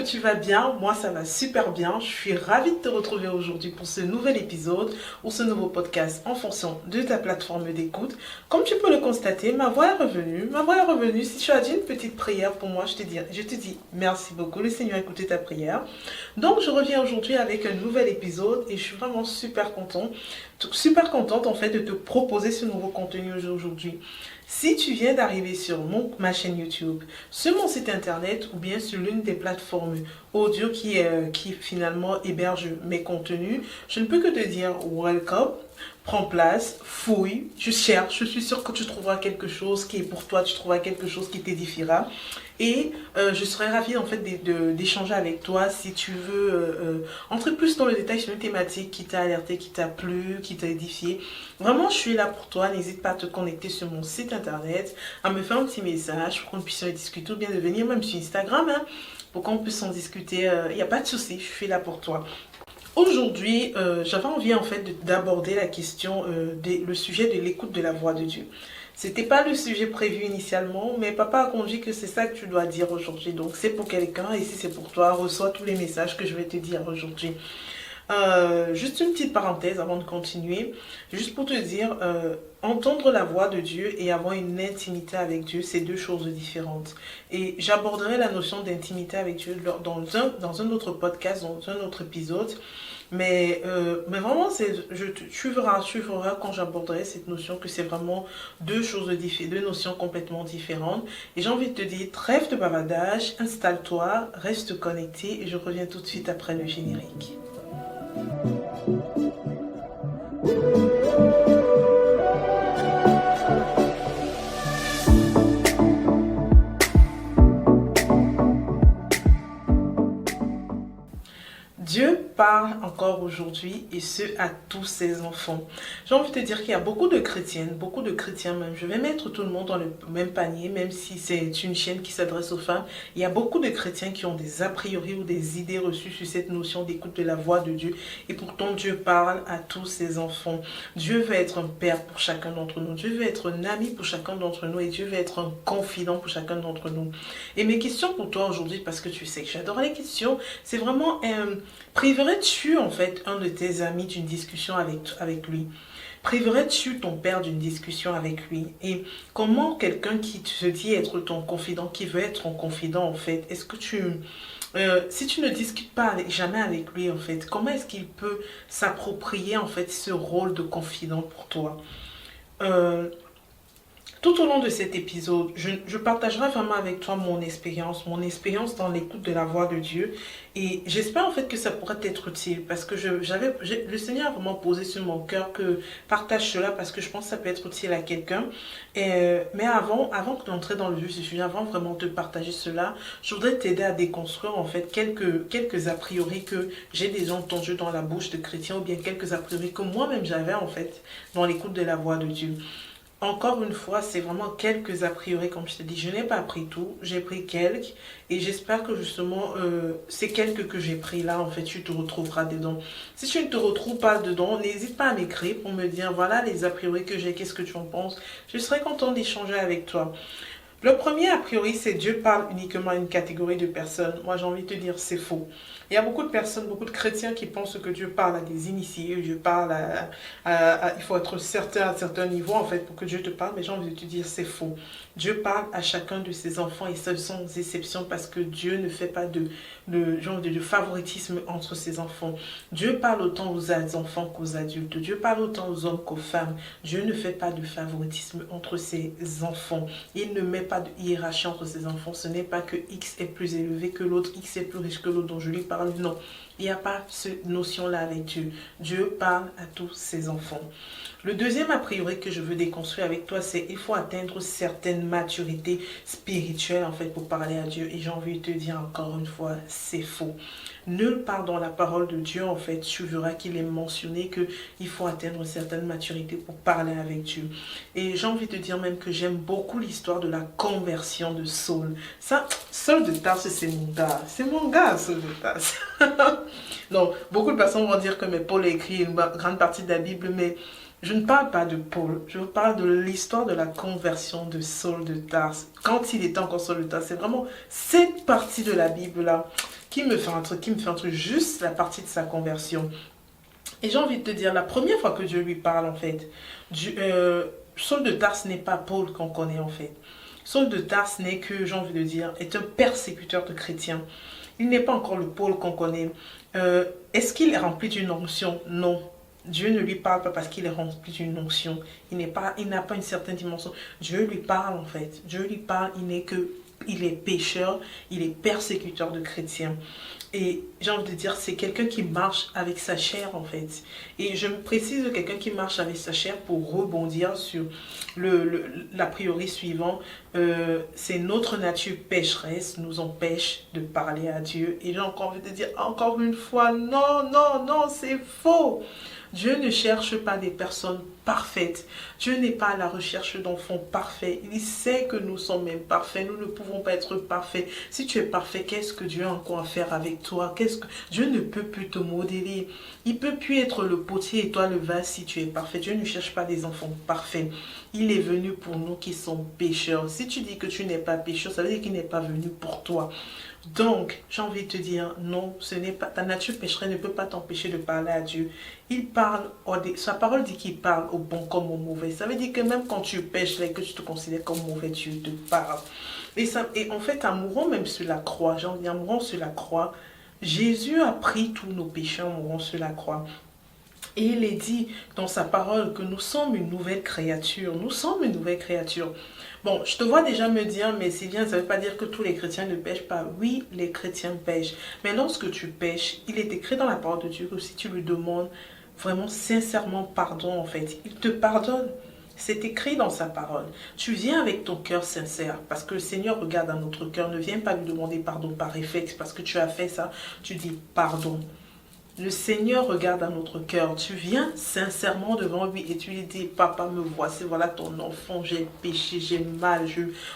que tu vas bien. Moi, ça va super bien. Je suis ravie de te retrouver aujourd'hui pour ce nouvel épisode ou ce nouveau podcast en fonction de ta plateforme d'écoute. Comme tu peux le constater, ma voix est revenue. Ma voix est revenue. Si tu as dit une petite prière pour moi, je te dis merci beaucoup. Le Seigneur a écouté ta prière. Donc, je reviens aujourd'hui avec un nouvel épisode et je suis vraiment super contente en fait de te proposer ce nouveau contenu aujourd'hui. Si tu viens d'arriver sur ma chaîne YouTube, sur mon site internet ou bien sur l'une des plateformes audio qui finalement héberge mes contenus, je ne peux que te dire welcome, prends place, fouille, tu cherches, je suis sûre que tu trouveras quelque chose qui est pour toi, tu trouveras quelque chose qui t'édifiera. Et je serais ravie en fait d'échanger avec toi si tu veux entrer plus dans le détail sur une thématique qui t'a alerté, qui t'a plu, qui t'a édifié. Vraiment, je suis là pour toi. N'hésite pas à te connecter sur mon site internet, à me faire un petit message pour qu'on puisse en discuter ou bien de venir même sur Instagram pour qu'on puisse en discuter. Il n'y a pas de souci, je suis là pour toi. Aujourd'hui, j'avais envie en fait d'aborder la question, le sujet de l'écoute de la voix de Dieu. C'était pas le sujet prévu initialement, mais papa a conduit que c'est ça que tu dois dire aujourd'hui. Donc c'est pour quelqu'un et si c'est pour toi, reçois tous les messages que je vais te dire aujourd'hui. Juste une petite parenthèse avant de continuer, juste pour te dire, entendre la voix de Dieu et avoir une intimité avec Dieu, c'est deux choses différentes. Et j'aborderai la notion d'intimité avec Dieu dans un autre podcast, dans un autre épisode. Mais vraiment, tu verras quand j'aborderai cette notion que c'est vraiment deux notions complètement différentes. Et j'ai envie de te dire, trêve de bavardage, installe-toi, reste connecté et je reviens tout de suite après le générique. Dieu parle encore aujourd'hui et ce à tous ses enfants. J'ai envie de te dire qu'il y a beaucoup de chrétiennes, beaucoup de chrétiens même. Je vais mettre tout le monde dans le même panier, même si c'est une chaîne qui s'adresse aux femmes. Il y a beaucoup de chrétiens qui ont des a priori ou des idées reçues sur cette notion d'écoute de la voix de Dieu. Et pourtant Dieu parle à tous ses enfants. Dieu veut être un père pour chacun d'entre nous. Dieu veut être un ami pour chacun d'entre nous et Dieu veut être un confident pour chacun d'entre nous. Et mes questions pour toi aujourd'hui, parce que tu sais que j'adore les questions, c'est vraiment priverais-tu en fait un de tes amis d'une discussion avec lui? Priverais-tu ton père d'une discussion avec lui? Et comment quelqu'un qui te dit être ton confident, qui veut être ton confident en fait, est-ce que si tu ne discutes pas jamais avec lui en fait, comment est-ce qu'il peut s'approprier en fait ce rôle de confident pour toi? Tout au long de cet épisode, je partagerai vraiment avec toi mon expérience dans l'écoute de la voix de Dieu. Et j'espère en fait que ça pourrait t'être utile parce que le Seigneur a vraiment posé sur mon cœur que partage cela parce que je pense que ça peut être utile à quelqu'un. Mais avant d'entrer dans le vif du sujet, avant vraiment de partager cela, je voudrais t'aider à déconstruire en fait quelques a priori que j'ai déjà entendus dans la bouche de chrétiens ou bien quelques a priori que moi-même j'avais en fait dans l'écoute de la voix de Dieu. Encore une fois, c'est vraiment quelques a priori, comme je te dis. Je n'ai pas pris tout, j'ai pris quelques. Et j'espère que justement, ces quelques que j'ai pris là, en fait, tu te retrouveras dedans. Si tu ne te retrouves pas dedans, n'hésite pas à m'écrire pour me dire, voilà les a priori que j'ai, qu'est-ce que tu en penses. Je serai contente d'échanger avec toi. Le premier, a priori, c'est Dieu parle uniquement à une catégorie de personnes. Moi, j'ai envie de te dire, c'est faux. Il y a beaucoup de personnes, beaucoup de chrétiens qui pensent que Dieu parle à des initiés, Dieu parle il faut être certain à un certain niveau, en fait, pour que Dieu te parle. Mais j'ai envie de te dire, c'est faux. Dieu parle à chacun de ses enfants et ce sans exception parce que Dieu ne fait pas de favoritisme entre ses enfants. Dieu parle autant aux enfants qu'aux adultes. Dieu parle autant aux hommes qu'aux femmes. Dieu ne fait pas de favoritisme entre ses enfants. Il ne met pas de hiérarchie entre ses enfants. Ce n'est pas que X est plus élevé que l'autre, X est plus riche que l'autre dont je lui parle. Non, il n'y a pas cette notion-là avec Dieu. Dieu parle à tous ses enfants. Le deuxième a priori que je veux déconstruire avec toi, c'est il faut atteindre certaines maturités spirituelles en fait pour parler à Dieu. Et j'ai envie de te dire encore une fois, c'est faux. Nulle part dans la parole de Dieu en fait, tu verras qu'il est mentionné qu'il faut atteindre certaines maturités pour parler avec Dieu. Et j'ai envie de dire même que j'aime beaucoup l'histoire de la conversion de Saul. Ça, Saul de Tarse, c'est mon gars. C'est mon gars, Saul de Tarse. Donc, beaucoup de personnes vont dire que Paul a écrit une grande partie de la Bible, mais je ne parle pas de Paul, je parle de l'histoire de la conversion de Saul de Tarse. Quand il était encore Saul de Tarse, c'est vraiment cette partie de la Bible-là qui me fait un truc, juste la partie de sa conversion. Et j'ai envie de te dire, la première fois que Dieu lui parle, en fait, Saul de Tarse n'est pas Paul qu'on connaît, en fait. Saul de Tarse n'est que, j'ai envie de dire, est un persécuteur de chrétiens. Il n'est pas encore le Paul qu'on connaît. Est-ce qu'il est rempli d'une onction? Non. Dieu ne lui parle pas parce qu'il est rempli d'une onction. Il n'a pas une certaine dimension. Dieu lui parle, en fait. Dieu lui parle, il est pécheur, il est persécuteur de chrétiens. Et j'ai envie de dire, c'est quelqu'un qui marche avec sa chair, en fait. Et je me précise de quelqu'un qui marche avec sa chair pour rebondir sur l'a priori suivant. C'est notre nature pécheresse nous empêche de parler à Dieu. Et j'ai encore envie de dire, encore une fois, non, non, non, c'est faux. Dieu ne cherche pas des personnes parfaites. Dieu n'est pas à la recherche d'enfants parfaits. Il sait que nous sommes même parfaits. Nous ne pouvons pas être parfaits. Si tu es parfait, qu'est-ce que Dieu a encore à faire avec toi? Dieu ne peut plus te modeler. Il ne peut plus être le potier et toi le vase si tu es parfait. Dieu ne cherche pas des enfants parfaits. Il est venu pour nous qui sommes pécheurs. Si tu dis que tu n'es pas pécheur, ça veut dire qu'il n'est pas venu pour toi. Donc, j'ai envie de te dire, non, ce n'est pas ta nature pécheresse ne peut pas t'empêcher de parler à Dieu. Il parle, sa parole dit qu'il parle au bon comme au mauvais. Ça veut dire que même quand tu pêches et que tu te considères comme mauvais, Dieu te parle. Et en fait, en mourant même sur la croix, j'ai envie de dire, en mourant sur la croix, Jésus a pris tous nos péchés en mourant sur la croix. Et il est dit dans sa parole que nous sommes une nouvelle créature. Nous sommes une nouvelle créature. Bon, je te vois déjà me dire, mais Sylviane, ça ne veut pas dire que tous les chrétiens ne pêchent pas. Oui, les chrétiens pêchent. Mais lorsque tu pêches, il est écrit dans la parole de Dieu que si tu lui demandes vraiment sincèrement pardon, en fait, il te pardonne. C'est écrit dans sa parole. Tu viens avec ton cœur sincère parce que le Seigneur regarde à notre cœur. Ne viens pas lui demander pardon par réflexe parce que tu as fait ça. Tu dis pardon. Le Seigneur regarde à notre cœur. Tu viens sincèrement devant lui et tu lui dis, papa, me voici, voilà ton enfant, j'ai péché, j'ai mal,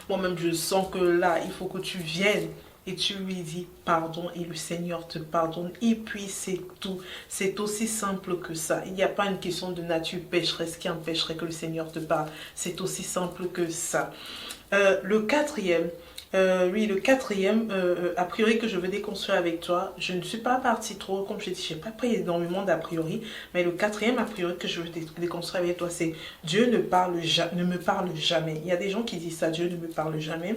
moi-même je sens que là, il faut que tu viennes. Et tu lui dis pardon et le Seigneur te pardonne. Et puis c'est tout. C'est aussi simple que ça. Il n'y a pas une question de nature pécheresse qui empêcherait que le Seigneur te parle. C'est aussi simple que ça. Le quatrième, a priori que je veux déconstruire avec toi, je ne suis pas partie trop, comme je dis, je n'ai pas pris énormément d'a priori, mais le quatrième a priori que je veux déconstruire avec toi, c'est Dieu ne me parle jamais. Il y a des gens qui disent ça, Dieu ne me parle jamais.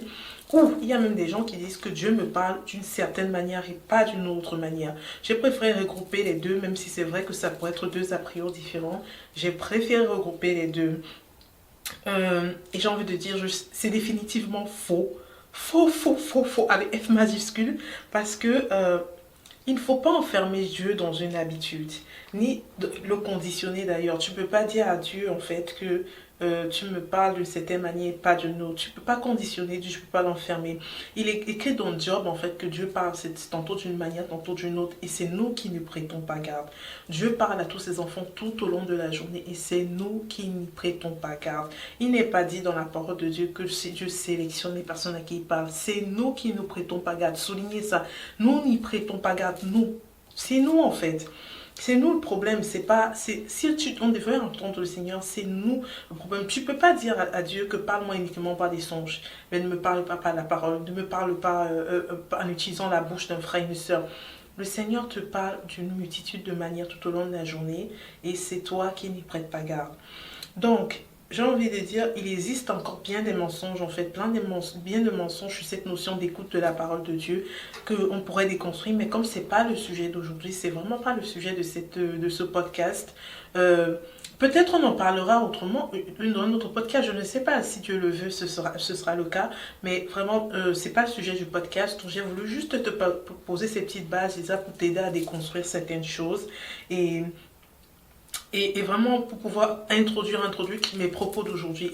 Ou il y a même des gens qui disent que Dieu me parle d'une certaine manière et pas d'une autre manière. J'ai préféré regrouper les deux, même si c'est vrai que ça pourrait être deux a priori différents. J'ai préféré regrouper les deux. Et j'ai envie de dire, c'est définitivement faux. Faux, avec F majuscule, parce que il ne faut pas enfermer Dieu dans une habitude, ni le conditionner d'ailleurs. Tu ne peux pas dire à Dieu en fait que tu me parles d'une certaine manière, pas d'une autre. Tu ne peux pas conditionner Dieu, je ne peux pas l'enfermer. Il est écrit dans Job en fait que Dieu parle tantôt d'une manière, tantôt d'une autre, et c'est nous qui ne prêtons pas garde. Dieu parle à tous ses enfants tout au long de la journée, et c'est nous qui n'y prêtons pas garde. Il n'est pas dit dans la parole de Dieu que Dieu sélectionne les personnes à qui il parle. C'est nous qui ne prêtons pas garde. Soulignez ça. Nous n'y prêtons pas garde. Nous. C'est nous en fait. C'est nous le problème, on devrait entendre le Seigneur, c'est nous le problème. Tu ne peux pas dire à Dieu que parle-moi uniquement par des songes, mais ne me parle pas par la parole, ne me parle pas en utilisant la bouche d'un frère et une sœur. Le Seigneur te parle d'une multitude de manières tout au long de la journée et c'est toi qui n'y prêtes pas garde. Donc, j'ai envie de dire, il existe encore bien des mensonges, en fait, bien de mensonges sur cette notion d'écoute de la parole de Dieu qu'on pourrait déconstruire, mais comme c'est pas le sujet d'aujourd'hui, c'est vraiment pas le sujet de ce podcast, peut-être on en parlera autrement, dans un autre podcast, je ne sais pas, si Dieu le veut, ce sera le cas, mais vraiment, c'est pas le sujet du podcast, donc j'ai voulu juste te poser ces petites bases, déjà pour t'aider à déconstruire certaines choses, et vraiment pour pouvoir introduire mes propos d'aujourd'hui,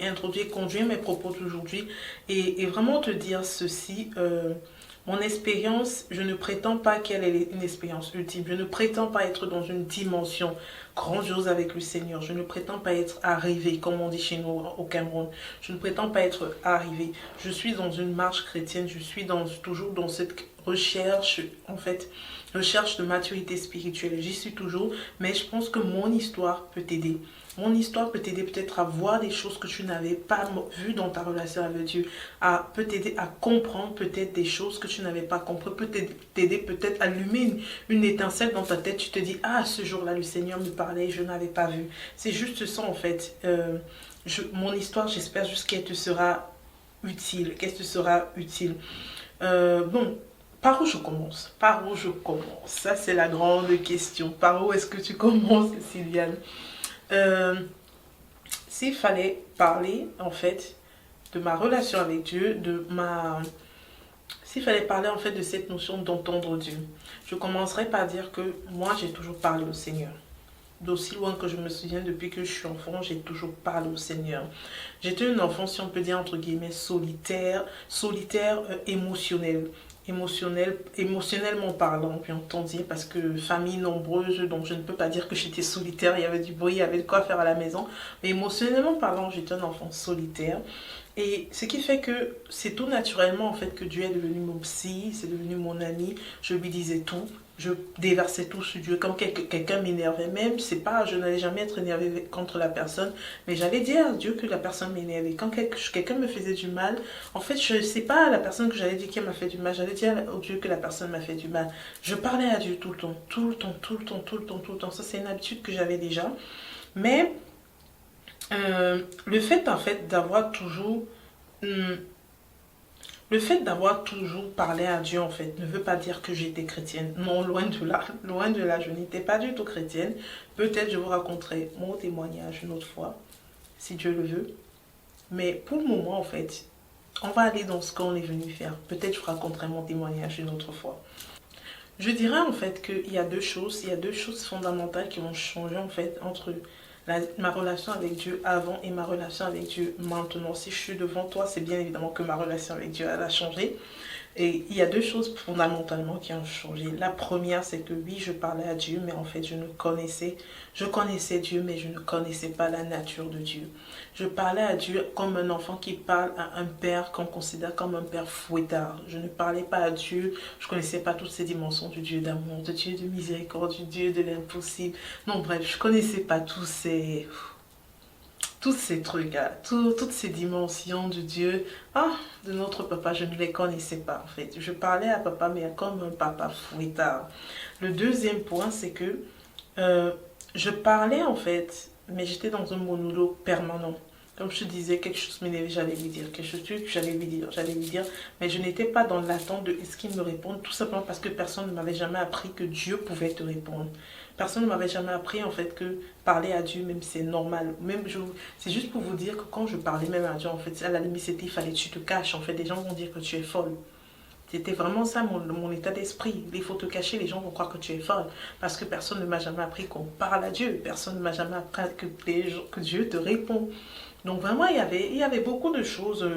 conduire mes propos d'aujourd'hui et vraiment te dire ceci, mon expérience, je ne prétends pas qu'elle est une expérience ultime, je ne prétends pas être dans une dimension grandiose avec le Seigneur, je ne prétends pas être arrivé, comme on dit chez nous au Cameroun, je ne prétends pas être arrivé, je suis dans une marche chrétienne, je suis toujours dans cette recherche, en fait, recherche de maturité spirituelle. J'y suis toujours, mais je pense que mon histoire peut t'aider. Mon histoire peut t'aider peut-être à voir des choses que tu n'avais pas vues dans ta relation avec Dieu, peut t'aider à comprendre peut-être des choses que tu n'avais pas compris, peut t'aider peut-être à allumer une étincelle dans ta tête. Tu te dis, ah, ce jour-là, le Seigneur me parlait et je n'avais pas vu. C'est juste ça, en fait. Mon histoire, j'espère juste qu'elle te sera utile, bon, par où je commence? Par où je commence? Ça, c'est la grande question. Par où est-ce que tu commences, Sylviane? S'il fallait parler, en fait, de ma relation avec Dieu, s'il fallait parler, en fait, de cette notion d'entendre Dieu, je commencerais par dire que moi, j'ai toujours parlé au Seigneur. D'aussi loin que je me souviens, depuis que je suis enfant, j'ai toujours parlé au Seigneur. J'étais une enfant, si on peut dire entre guillemets, solitaire émotionnellement parlant, puis entendu, parce que famille nombreuse, donc je ne peux pas dire que j'étais solitaire, il y avait du bruit, il y avait de quoi faire à la maison, mais émotionnellement parlant, j'étais un enfant solitaire. Et ce qui fait que c'est tout naturellement en fait que Dieu est devenu mon psy, c'est devenu mon ami, je lui disais tout, je déversais tout sur Dieu. Quand quelqu'un m'énervait même, c'est pas, je n'allais jamais être énervé contre la personne, mais j'allais dire à Dieu que la personne m'énervait. Quand quelqu'un me faisait du mal, en fait, je sais pas la personne que j'allais dire qui m'a fait du mal, j'allais dire au Dieu que la personne m'a fait du mal. Je parlais à Dieu tout le temps, tout le temps, tout le temps, tout le temps, tout le temps. Ça, c'est une habitude que j'avais déjà. Mais le fait, en fait, d'avoir toujours... hum, le fait d'avoir toujours parlé à Dieu, en fait, ne veut pas dire que j'étais chrétienne. Non, loin de là. Loin de là, je n'étais pas du tout chrétienne. Peut-être je vous raconterai mon témoignage une autre fois, si Dieu le veut. Mais pour le moment, en fait, on va aller dans ce qu'on est venu faire. Peut-être je vous raconterai mon témoignage une autre fois. Je dirais en fait qu'il y a deux choses, fondamentales qui ont changé en fait entre ma relation avec Dieu avant et ma relation avec Dieu maintenant. Si je suis devant toi, c'est bien évidemment que ma relation avec Dieu elle a changé. Et il y a deux choses fondamentalement qui ont changé. La première, c'est que oui, je parlais à Dieu, mais en fait, je connaissais Dieu, mais je ne connaissais pas la nature de Dieu. Je parlais à Dieu comme un enfant qui parle à un père qu'on considère comme un père fouettard. Je ne parlais pas à Dieu, je ne connaissais pas toutes ces dimensions du Dieu d'amour, du Dieu de miséricorde, du Dieu de l'impossible. Non, bref, je ne connaissais pas tous ces trucs-là, toutes ces dimensions du Dieu, de notre papa, je ne les connaissais pas en fait. Je parlais à papa, mais comme un papa fouettard. Le deuxième point, c'est que je parlais en fait, mais j'étais dans un monologue permanent. Comme je te disais, quelque chose m'énervait, j'allais lui dire. Quelque chose, j'allais lui dire. Mais je n'étais pas dans l'attente de est-ce qu'il me réponde, tout simplement parce que personne ne m'avait jamais appris que Dieu pouvait te répondre. Personne ne m'avait jamais appris en fait que parler à Dieu, même c'est normal. C'est juste pour vous dire que quand je parlais même à Dieu, en fait, à la limite, c'était il fallait que tu te caches. En fait, des gens vont dire que tu es folle. C'était vraiment ça mon état d'esprit. Il faut te cacher, les gens vont croire que tu es folle. Parce que personne ne m'a jamais appris qu'on parle à Dieu. Personne ne m'a jamais appris que Dieu te répond. Donc vraiment, il y avait beaucoup de choses.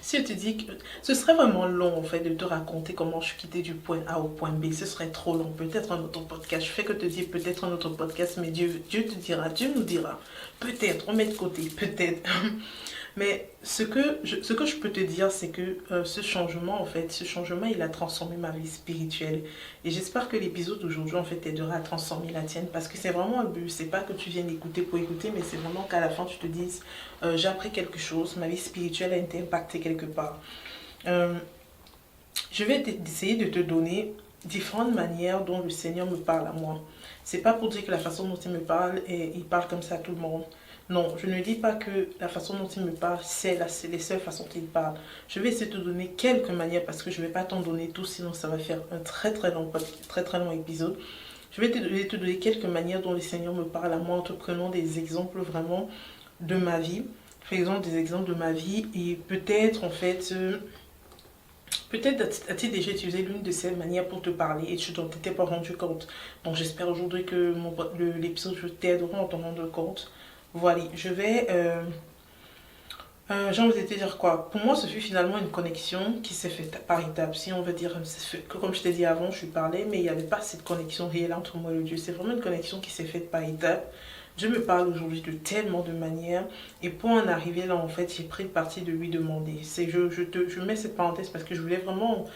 Si je te dis que ce serait vraiment long en fait de te raconter comment je suis quittée du point A au point B, ce serait trop long. Peut-être un autre podcast. Je fais que te dire peut-être un autre podcast, mais Dieu te dira, Dieu nous dira. Peut-être, on met de côté, peut-être. Mais ce que je peux te dire, c'est que ce changement, en fait, il a transformé ma vie spirituelle. Et j'espère que l'épisode d'aujourd'hui, en fait, t'aidera à transformer la tienne. Parce que c'est vraiment un but. C'est pas que tu viennes écouter pour écouter, mais c'est vraiment qu'à la fin, tu te dises, j'ai appris quelque chose, ma vie spirituelle a été impactée quelque part. Je vais essayer de te donner différentes manières dont le Seigneur me parle à moi. C'est pas pour dire que la façon dont il me parle, il parle comme ça à tout le monde. Non, je ne dis pas que la façon dont il me parle, c'est les seules façons qu'il parle. Je vais essayer de te donner quelques manières parce que je ne vais pas t'en donner tout, sinon ça va faire un très très long épisode. Je vais te donner quelques manières dont le Seigneur me parle à moi en te prenant des exemples vraiment de ma vie. Par exemple, des exemples de ma vie et peut-être en fait... Peut-être as-tu déjà utilisé l'une de ces manières pour te parler et tu t'en étais pas rendu compte. Donc j'espère aujourd'hui que l'épisode t'aidera à t'en rendre compte. Voilà, j'ai envie de te dire quoi. Pour moi, ce fut finalement une connexion qui s'est faite par étapes. Si on veut dire, comme je t'ai dit avant, je lui parlais, mais il n'y avait pas cette connexion réelle entre moi et Dieu. C'est vraiment une connexion qui s'est faite par étapes. Dieu me parle aujourd'hui de tellement de manières. Et pour en arriver là, en fait, j'ai pris le parti de lui demander. Je mets cette parenthèse parce que je voulais vraiment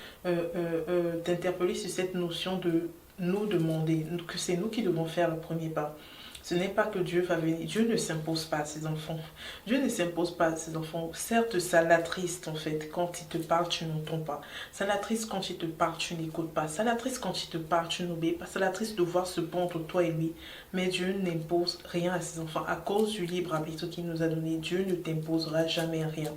t'interpeller sur cette notion de nous demander, que c'est nous qui devons faire le premier pas. Ce n'est pas que Dieu va venir. Dieu ne s'impose pas à ses enfants. Dieu ne s'impose pas à ses enfants. Certes, ça l'attriste en fait. Quand il te parle, tu n'entends pas. Ça l'attriste quand il te parle, tu n'écoutes pas. Ça l'attriste quand il te parle, tu n'obéis pas. Ça l'attriste de voir ce pont entre toi et lui. Mais Dieu n'impose rien à ses enfants. À cause du libre arbitre qu'il nous a donné, Dieu ne t'imposera jamais rien.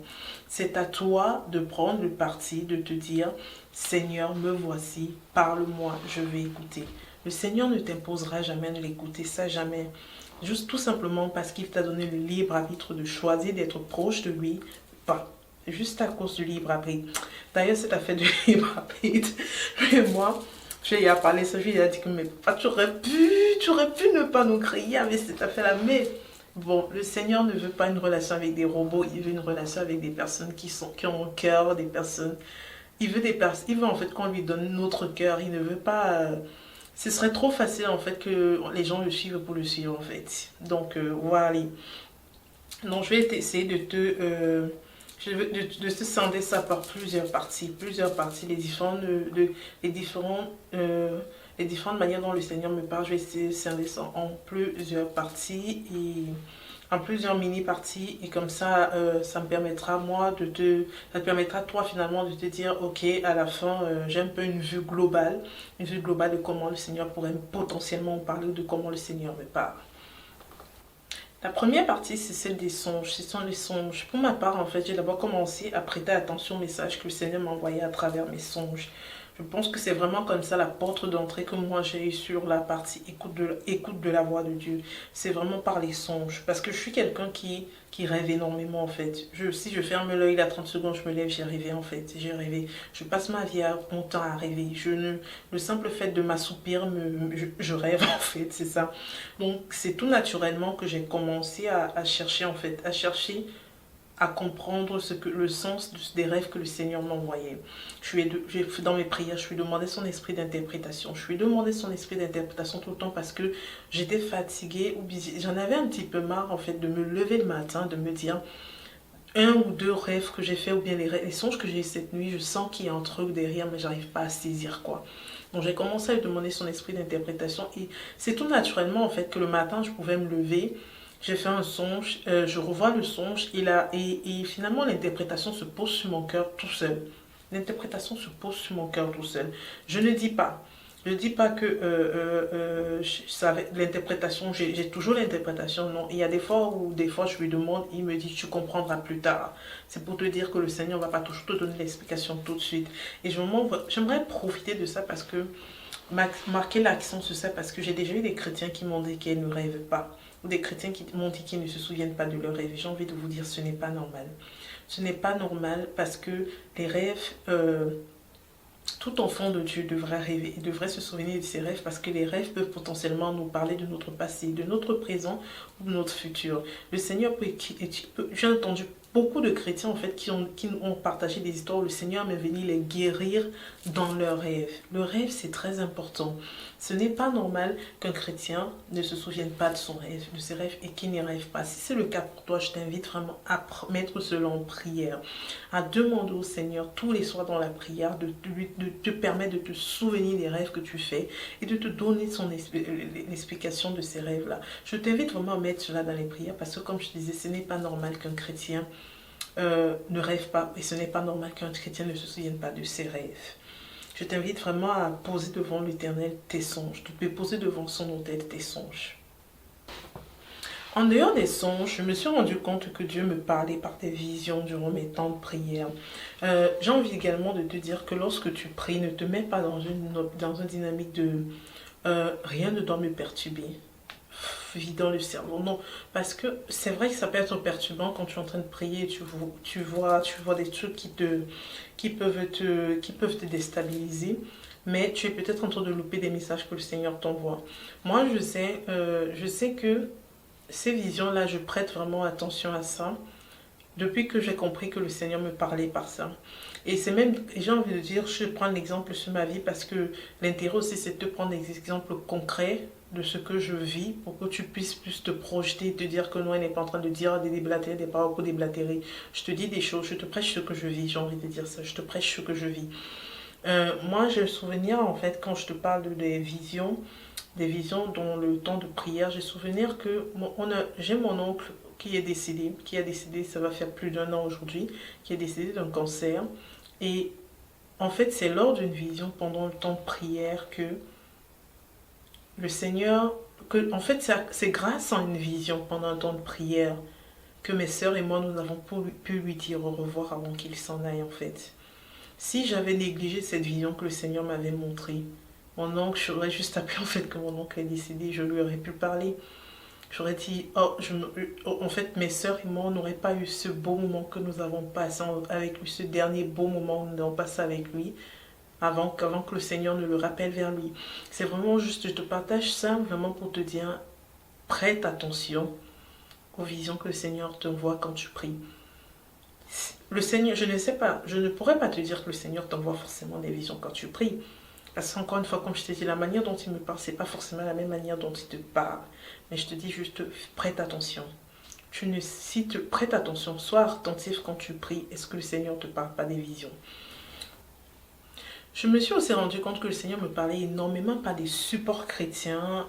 C'est à toi de prendre le parti, de te dire, Seigneur, me voici, parle-moi, je vais écouter. Le Seigneur ne t'imposera jamais de l'écouter, ça jamais. Juste tout simplement parce qu'il t'a donné le libre arbitre de choisir d'être proche de lui, pas. Juste à cause du libre arbitre. D'ailleurs, cette affaire du libre arbitre, lui et moi, je lui ai parlé, ça, je lui ai dit que mais papa, tu aurais pu ne pas nous crier avec cette affaire-là, mais bon, le Seigneur ne veut pas une relation avec des robots, il veut une relation avec des personnes qui ont un cœur, des personnes. Il veut en fait qu'on lui donne notre cœur, il ne veut pas. Ce serait trop facile en fait que les gens le suivent pour le suivre en fait. Donc voilà. Donc je vais essayer de te scinder ça par plusieurs parties, les différentes manières dont le Seigneur me parle. Je vais essayer de scinder ça en plusieurs parties et en plusieurs mini-parties et comme ça, ça me permettra ça te permettra toi finalement de te dire, ok, à la fin, j'ai un peu une vue globale de comment le Seigneur pourrait potentiellement parler ou de comment le Seigneur me parle. La première partie, c'est celle des songes. Ce sont les songes. Pour ma part, en fait, j'ai d'abord commencé à prêter attention au message que le Seigneur m'envoyait à travers mes songes. Je pense que c'est vraiment comme ça la porte d'entrée que moi j'ai eu sur la partie écoute de la voix de Dieu. C'est vraiment par les songes. Parce que je suis quelqu'un qui rêve énormément en fait. Si je ferme l'œil là 30 secondes, je me lève, j'ai rêvé en fait. J'ai rêvé. Je passe mon temps à rêver. Le simple fait de m'assoupir, je rêve en fait, c'est ça. Donc c'est tout naturellement que j'ai commencé à chercher en fait, à comprendre le sens des rêves que le Seigneur m'envoyait. Dans mes prières, je lui demandais son esprit d'interprétation. Je lui demandais son esprit d'interprétation tout le temps parce que j'étais fatiguée ou j'en avais un petit peu marre en fait de me lever le matin, de me dire un ou deux rêves que j'ai fait ou bien les songes que j'ai eu cette nuit, je sens qu'il y a un truc derrière mais j'arrive pas à saisir quoi. Donc j'ai commencé à lui demander son esprit d'interprétation et c'est tout naturellement en fait que le matin je pouvais me lever. J'ai fait un songe, je revois le songe et finalement l'interprétation se pose sur mon cœur tout seul. L'interprétation se pose sur mon cœur tout seul. Je ne dis pas. Je ne dis pas que l'interprétation, j'ai toujours l'interprétation, non. Il y a des fois où je lui demande, il me dit tu comprendras plus tard. C'est pour te dire que le Seigneur ne va pas toujours te donner l'explication tout de suite. Et j'aimerais profiter de ça parce que marquer l'accent sur ça parce que j'ai déjà eu des chrétiens qui m'ont dit qu'ils ne rêvent pas ou des chrétiens qui m'ont dit qu'ils ne se souviennent pas de leurs rêves. J'ai envie de vous dire ce n'est pas normal. Ce n'est pas normal parce que les rêves, tout enfant de Dieu devrait rêver, il devrait se souvenir de ses rêves parce que les rêves peuvent potentiellement nous parler de notre passé, de notre présent ou de notre futur. Le Seigneur j'ai entendu beaucoup de chrétiens en fait qui ont partagé des histoires où le Seigneur est venu les guérir dans leurs rêves. Le rêve c'est très important. Ce n'est pas normal qu'un chrétien ne se souvienne pas de ses rêves et qu'il n'y rêve pas. Si c'est le cas pour toi, je t'invite vraiment à mettre cela en prière, à demander au Seigneur tous les soirs dans la prière de te permettre de te souvenir des rêves que tu fais et de te donner l'explication de ces rêves-là. Je t'invite vraiment à mettre cela dans les prières parce que comme je disais, ce n'est pas normal qu'un chrétien ne rêve pas et ce n'est pas normal qu'un chrétien ne se souvienne pas de ses rêves. Je t'invite vraiment à poser devant l'Éternel tes songes, de poser devant son autel tes songes. En dehors des songes, je me suis rendu compte que Dieu me parlait par des visions durant mes temps de prière. J'ai envie également de te dire que lorsque tu pries, ne te mets pas dans une dynamique de rien ne doit me perturber. Vidant le cerveau, non, parce que c'est vrai que ça peut être perturbant quand tu es en train de prier, tu vois des trucs qui peuvent te déstabiliser, mais tu es peut-être en train de louper des messages que le Seigneur t'envoie. Moi je sais que ces visions là je prête vraiment attention à ça depuis que j'ai compris que le Seigneur me parlait par ça. Et c'est même, j'ai envie de dire, je prends l'exemple sur ma vie parce que l'intérêt aussi, c'est de prendre des exemples concrets de ce que je vis pour que tu puisses plus te projeter et te dire que non, elle n'est pas en train de dire des déblatérés, des paroles pour déblatérer. Je te dis des choses, je te prêche ce que je vis, j'ai envie de dire ça, je te prêche ce que je vis. Moi, j'ai le souvenir, en fait, quand je te parle des visions dans le temps de prière, j'ai souvenir que j'ai mon oncle qui est décédé, ça va faire plus d'1 an aujourd'hui, qui est décédé d'un cancer. Et en fait, c'est lors d'une vision pendant le temps de prière que le Seigneur, en fait, c'est grâce à une vision pendant un temps de prière que mes sœurs et moi, nous avons pu lui dire au revoir avant qu'il s'en aille, en fait. Si j'avais négligé cette vision que le Seigneur m'avait montrée, mon oncle, j'aurais juste appris en fait que mon oncle est décédé, je lui aurais pu parler. J'aurais dit, en fait, mes sœurs et moi, on n'aurait pas eu ce beau moment que nous avons passé avec lui, ce dernier beau moment que nous avons passé avec lui, avant que le Seigneur ne le rappelle vers lui. C'est vraiment juste, je te partage ça vraiment pour te dire, prête attention aux visions que le Seigneur te voit quand tu pries. Le Seigneur, je ne sais pas, je ne pourrais pas te dire que le Seigneur t'envoie forcément des visions quand tu pries. Parce qu'encore une fois, comme je t'ai dit, la manière dont il me parle, c'est pas forcément la même manière dont il te parle. Mais je te dis juste, prête attention. Si tu prêtes attention, sois attentif quand tu pries. Est-ce que le Seigneur ne te parle pas des visions? Je me suis aussi rendu compte que le Seigneur me parlait énormément par des supports chrétiens,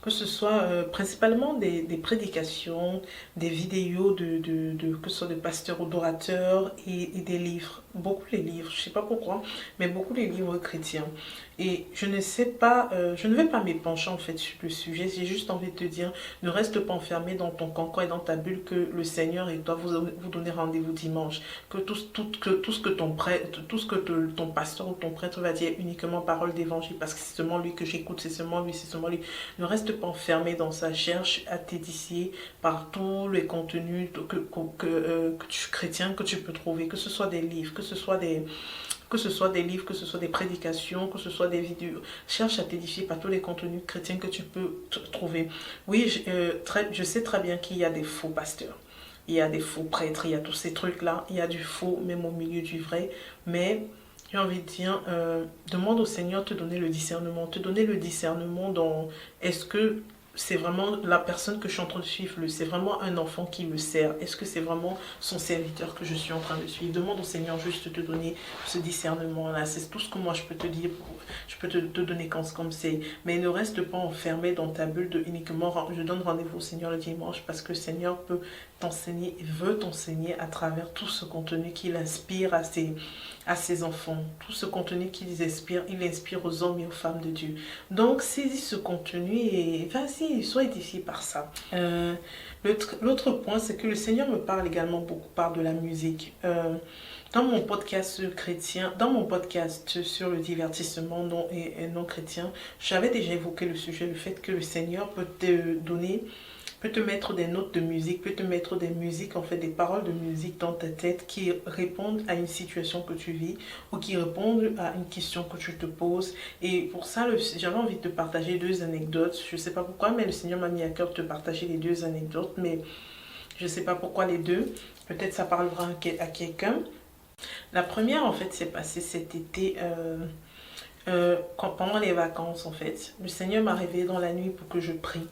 que ce soit principalement des prédications, des vidéos que ce soit de pasteurs ou d'orateurs et des livres. Beaucoup les livres, je ne sais pas pourquoi, mais beaucoup les livres chrétiens. Et je ne sais pas, je ne vais pas m'épancher en fait sur le sujet, j'ai juste envie de te dire, ne reste pas enfermé dans ton cocon et dans ta bulle, que le Seigneur et toi vous donner rendez-vous dimanche. Que tout ce que ton pasteur ou ton prêtre va dire uniquement parole d'évangile, parce que c'est seulement lui que j'écoute, c'est seulement lui, c'est seulement lui. Ne reste pas enfermé dans ça, cherche à t'édifier par tous les contenus chrétiens que tu peux trouver, que ce soit des livres, que ce soit des livres, que ce soit des prédications, que ce soit des vidéos. Cherche à t'édifier par tous les contenus chrétiens que tu peux trouver. Oui, je sais très bien qu'il y a des faux pasteurs. Il y a des faux prêtres, il y a tous ces trucs-là. Il y a du faux, même au milieu du vrai. Mais j'ai envie de dire, demande au Seigneur de te donner le discernement. Te donner le discernement dans est-ce que c'est vraiment la personne que je suis en train de suivre, c'est vraiment un enfant qui me sert. Est-ce que c'est vraiment son serviteur que je suis en train de suivre? Demande au Seigneur juste de te donner ce discernement-là. C'est tout ce que moi je peux te dire, je peux te donner comme c'est. Mais ne reste pas enfermé dans ta bulle de uniquement je donne rendez-vous au Seigneur le dimanche, parce que le Seigneur peut t'enseigner, veut t'enseigner à travers tout ce contenu qu'il inspire à ses enfants. Tout ce contenu qu'il inspire, il inspire aux hommes et aux femmes de Dieu. Donc saisis ce contenu et vas-y, sois édifié par ça. L'autre point, c'est que le Seigneur me parle également beaucoup de la musique. Dans mon podcast chrétien, dans mon podcast sur le divertissement non et non chrétien, j'avais déjà évoqué le sujet, le fait que le Seigneur peut te mettre des notes de musique, peut te mettre des musiques, en fait, des paroles de musique dans ta tête qui répondent à une situation que tu vis ou qui répondent à une question que tu te poses. Et pour ça, j'avais envie de te partager 2 anecdotes. Je ne sais pas pourquoi, mais le Seigneur m'a mis à cœur de te partager les 2 anecdotes, mais je ne sais pas pourquoi les 2. Peut-être ça parlera à quelqu'un. La première, en fait, s'est passée cet été, pendant les vacances, en fait. Le Seigneur m'a réveillée dans la nuit pour que je prie.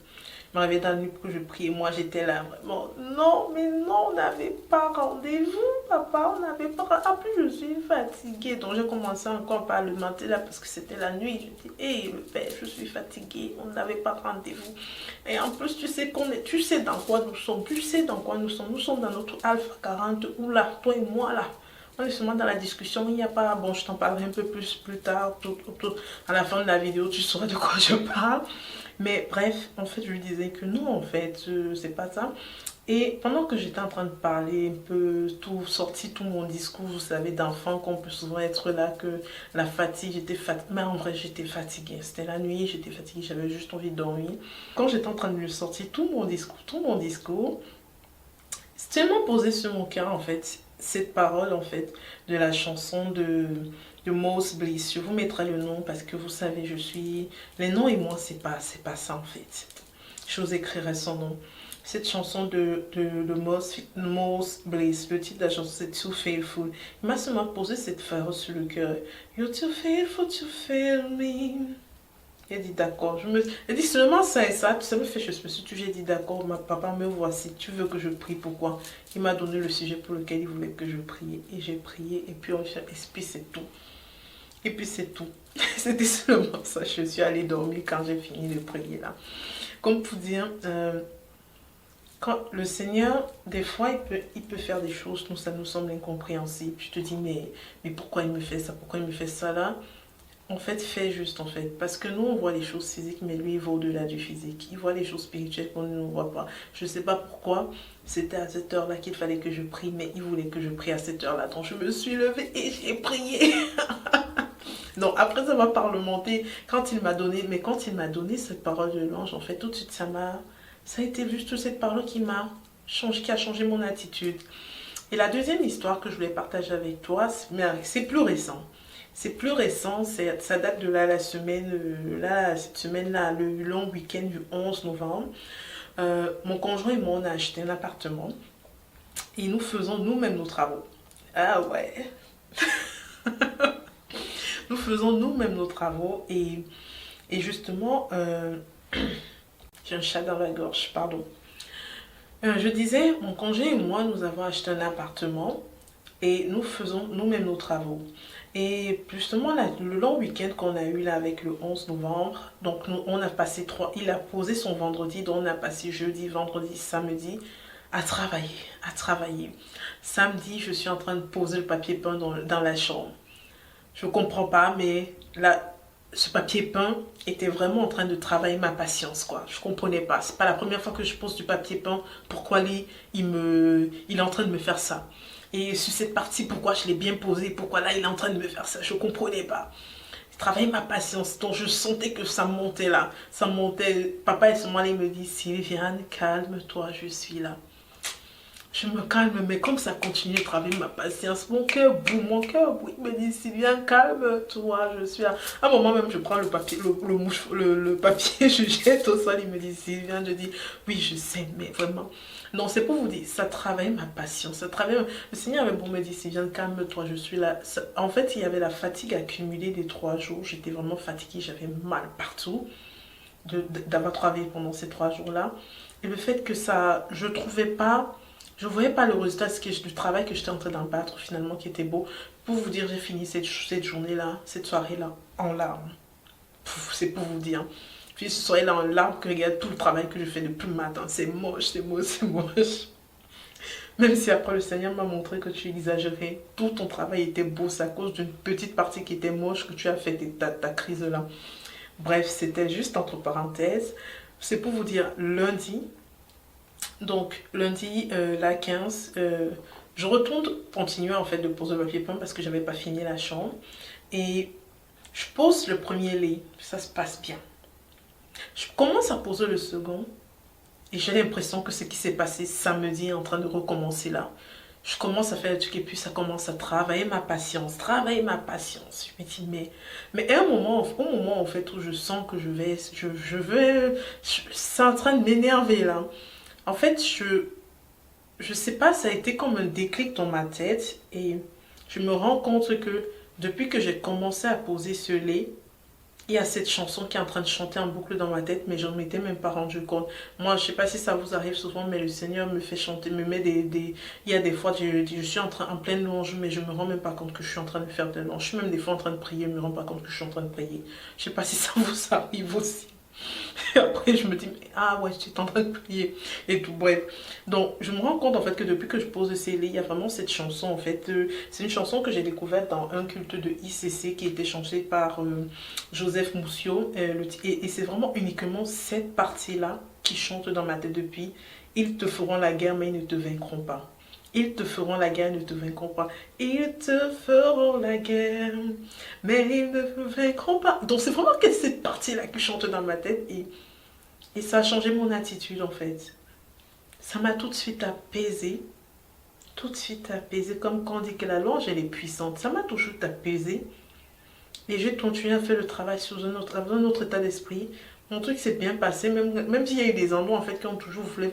Je me réveillais dans la nuit pour que je prie et moi j'étais là vraiment, non, mais non, on n'avait pas rendez-vous, papa, on n'avait pas. En plus, je suis fatiguée, donc j'ai commencé encore par le matin là parce que c'était la nuit. Je dis, hé, le père, je suis fatiguée, on n'avait pas rendez-vous. Et en plus, tu sais dans quoi nous sommes, nous sommes dans notre Alpha 40, où là, toi et moi là. On est seulement dans la discussion, il n'y a pas, bon, je t'en parlerai un peu plus tard, à la fin de la vidéo, tu sauras de quoi je parle. Mais bref, en fait, je lui disais que non, en fait, c'est pas ça. Et pendant que j'étais en train de parler un peu, tout mon discours, vous savez, d'enfant, qu'on peut souvent être là, que la fatigue, mais en vrai, j'étais fatiguée. C'était la nuit, j'étais fatiguée, j'avais juste envie de dormir. Quand j'étais en train de lui sortir tout mon discours, c'est tellement posé sur mon cœur, en fait, cette parole, en fait, de la chanson de Most Bliss. Je vous mettrai le nom parce que vous savez, les noms et moi, c'est pas ça, en fait. J'ose écrirai son nom. cette chanson de Mos Bliss. Le titre de la chanson, c'est Too Faithful. Il m'a seulement posé cette phrase sur le cœur. You're too faithful to fail me. Il a dit d'accord. Il a dit seulement ça et ça me fait, je me suis toujours dit d'accord, ma papa, me voici, tu veux que je prie, pourquoi? Il m'a donné le sujet pour lequel il voulait que je prie. Et j'ai prié, et puis c'est tout. Et puis c'est tout. C'était seulement ça. Je suis allée dormir quand j'ai fini de prier là. Comme pour dire, quand le Seigneur, des fois, il peut faire des choses, ça nous semble incompréhensible. Je te dis, mais pourquoi il me fait ça? Pourquoi il me fait ça là? En fait, fais juste en fait. Parce que nous, on voit les choses physiques, mais lui, il va au-delà du physique. Il voit les choses spirituelles qu'on ne voit pas. Je ne sais pas pourquoi c'était à cette heure-là qu'il fallait que je prie, mais il voulait que je prie à cette heure-là. Donc, je me suis levée et j'ai prié. Donc, après ça m'a parlementé, quand il m'a donné cette parole de l'ange, en fait, tout de suite, ça a été juste cette parole qui a changé mon attitude. Et la deuxième histoire que je voulais partager avec toi, c'est plus récent. C'est plus récent, ça date de là, cette semaine-là, le long week-end du 11 novembre. Mon conjoint et moi, on a acheté un appartement et nous faisons nous-mêmes nos travaux. Ah ouais. Nous faisons nous-mêmes nos travaux et justement, j'ai un chat dans la gorge, pardon. Je disais, mon conjoint et moi, nous avons acheté un appartement et nous faisons nous-mêmes nos travaux. Et justement, le long week-end qu'on a eu là avec le 11 novembre, donc on a passé il a posé son vendredi, donc on a passé jeudi, vendredi, samedi à travailler. Samedi, je suis en train de poser le papier peint dans la chambre. Je ne comprends pas, mais là, ce papier peint était vraiment en train de travailler ma patience, quoi. Je ne comprenais pas. C'est pas la première fois que je pose du papier peint. Pourquoi il est en train de me faire ça? Et sur cette partie, pourquoi je l'ai bien posée? Pourquoi là, il est en train de me faire ça? Je ne comprenais pas. Il travaillait ma patience. Donc, je sentais que ça montait là. Ça montait. Papa, et ce moment-là, il me dit, Sylviane, calme-toi, je suis là. Je me calme, mais comme ça continue de travailler ma patience, mon cœur bout. Il me dit, Sylviane, calme-toi, je suis là. À un moment même, je prends le papier, le papier, je jette au sol, il me dit, Sylviane, je dis, oui, je sais, mais vraiment. Non, c'est pour vous dire, ça travaille ma patience, Le Seigneur avait beau me dire, Sylviane, calme-toi, je suis là. En fait, il y avait la fatigue accumulée des 3 jours, j'étais vraiment fatiguée, j'avais mal partout d'avoir travaillé pendant ces 3 jours-là. Et le fait que je voyais pas le résultat du travail que j'étais en train d'abattre finalement qui était beau. Pour vous dire, j'ai fini cette journée-là, cette soirée-là, en larmes. C'est pour vous dire. Puis ce soir-là en larmes que regarde tout le travail que je fais depuis le matin. C'est moche. Même si après le Seigneur m'a montré que tu exagérais, tout ton travail était beau. C'est à cause d'une petite partie qui était moche que tu as fait ta crise-là. Bref, c'était juste entre parenthèses. C'est pour vous dire, lundi, la 15, je retourne continuer en fait de poser le papier peint parce que j'avais pas fini la chambre. Et je pose le premier lit, ça se passe bien. Je commence à poser le second et j'ai l'impression que ce qui s'est passé samedi est en train de recommencer là. Je commence à faire le truc et puis ça commence à travailler ma patience. Je me dis, mais à un moment, au moment en fait où je sens que c'est en train de m'énerver là. En fait, je sais pas, ça a été comme un déclic dans ma tête et je me rends compte que depuis que j'ai commencé à poser ce lait, il y a cette chanson qui est en train de chanter en boucle dans ma tête, mais je ne m'étais même pas rendu compte. Moi, je sais pas si ça vous arrive souvent, mais le Seigneur me fait chanter, me met Il y a des fois, je suis en pleine louange, mais je me rends même pas compte que je suis en train de faire de la louange. Je suis même des fois en train de prier, je me rends pas compte que je suis en train de prier. Je sais pas si ça vous arrive aussi. Et après, je me dis, ah ouais, je suis en train de prier et tout, bref. Donc, je me rends compte en fait que depuis que je pose ces lits, il y a vraiment cette chanson en fait. C'est une chanson que j'ai découverte dans un culte de ICC qui était chantée par Joseph Moussio. Et c'est vraiment uniquement cette partie-là qui chante dans ma tête depuis. Ils te feront la guerre, mais ils ne te vaincront pas. Ils te feront la guerre, ils ne te vaincront pas. Ils te feront la guerre, mais ils ne te vaincront pas. Donc c'est vraiment que cette partie-là qui chante dans ma tête et ça a changé mon attitude en fait. Ça m'a tout de suite apaisée. Tout de suite apaisée. Comme quand on dit que la louange elle est puissante. Ça m'a toujours apaisée. Et j'ai continué à faire le travail sous un autre état d'esprit. Mon truc s'est bien passé. Même s'il y a eu des endroits en fait qui ont toujours voulu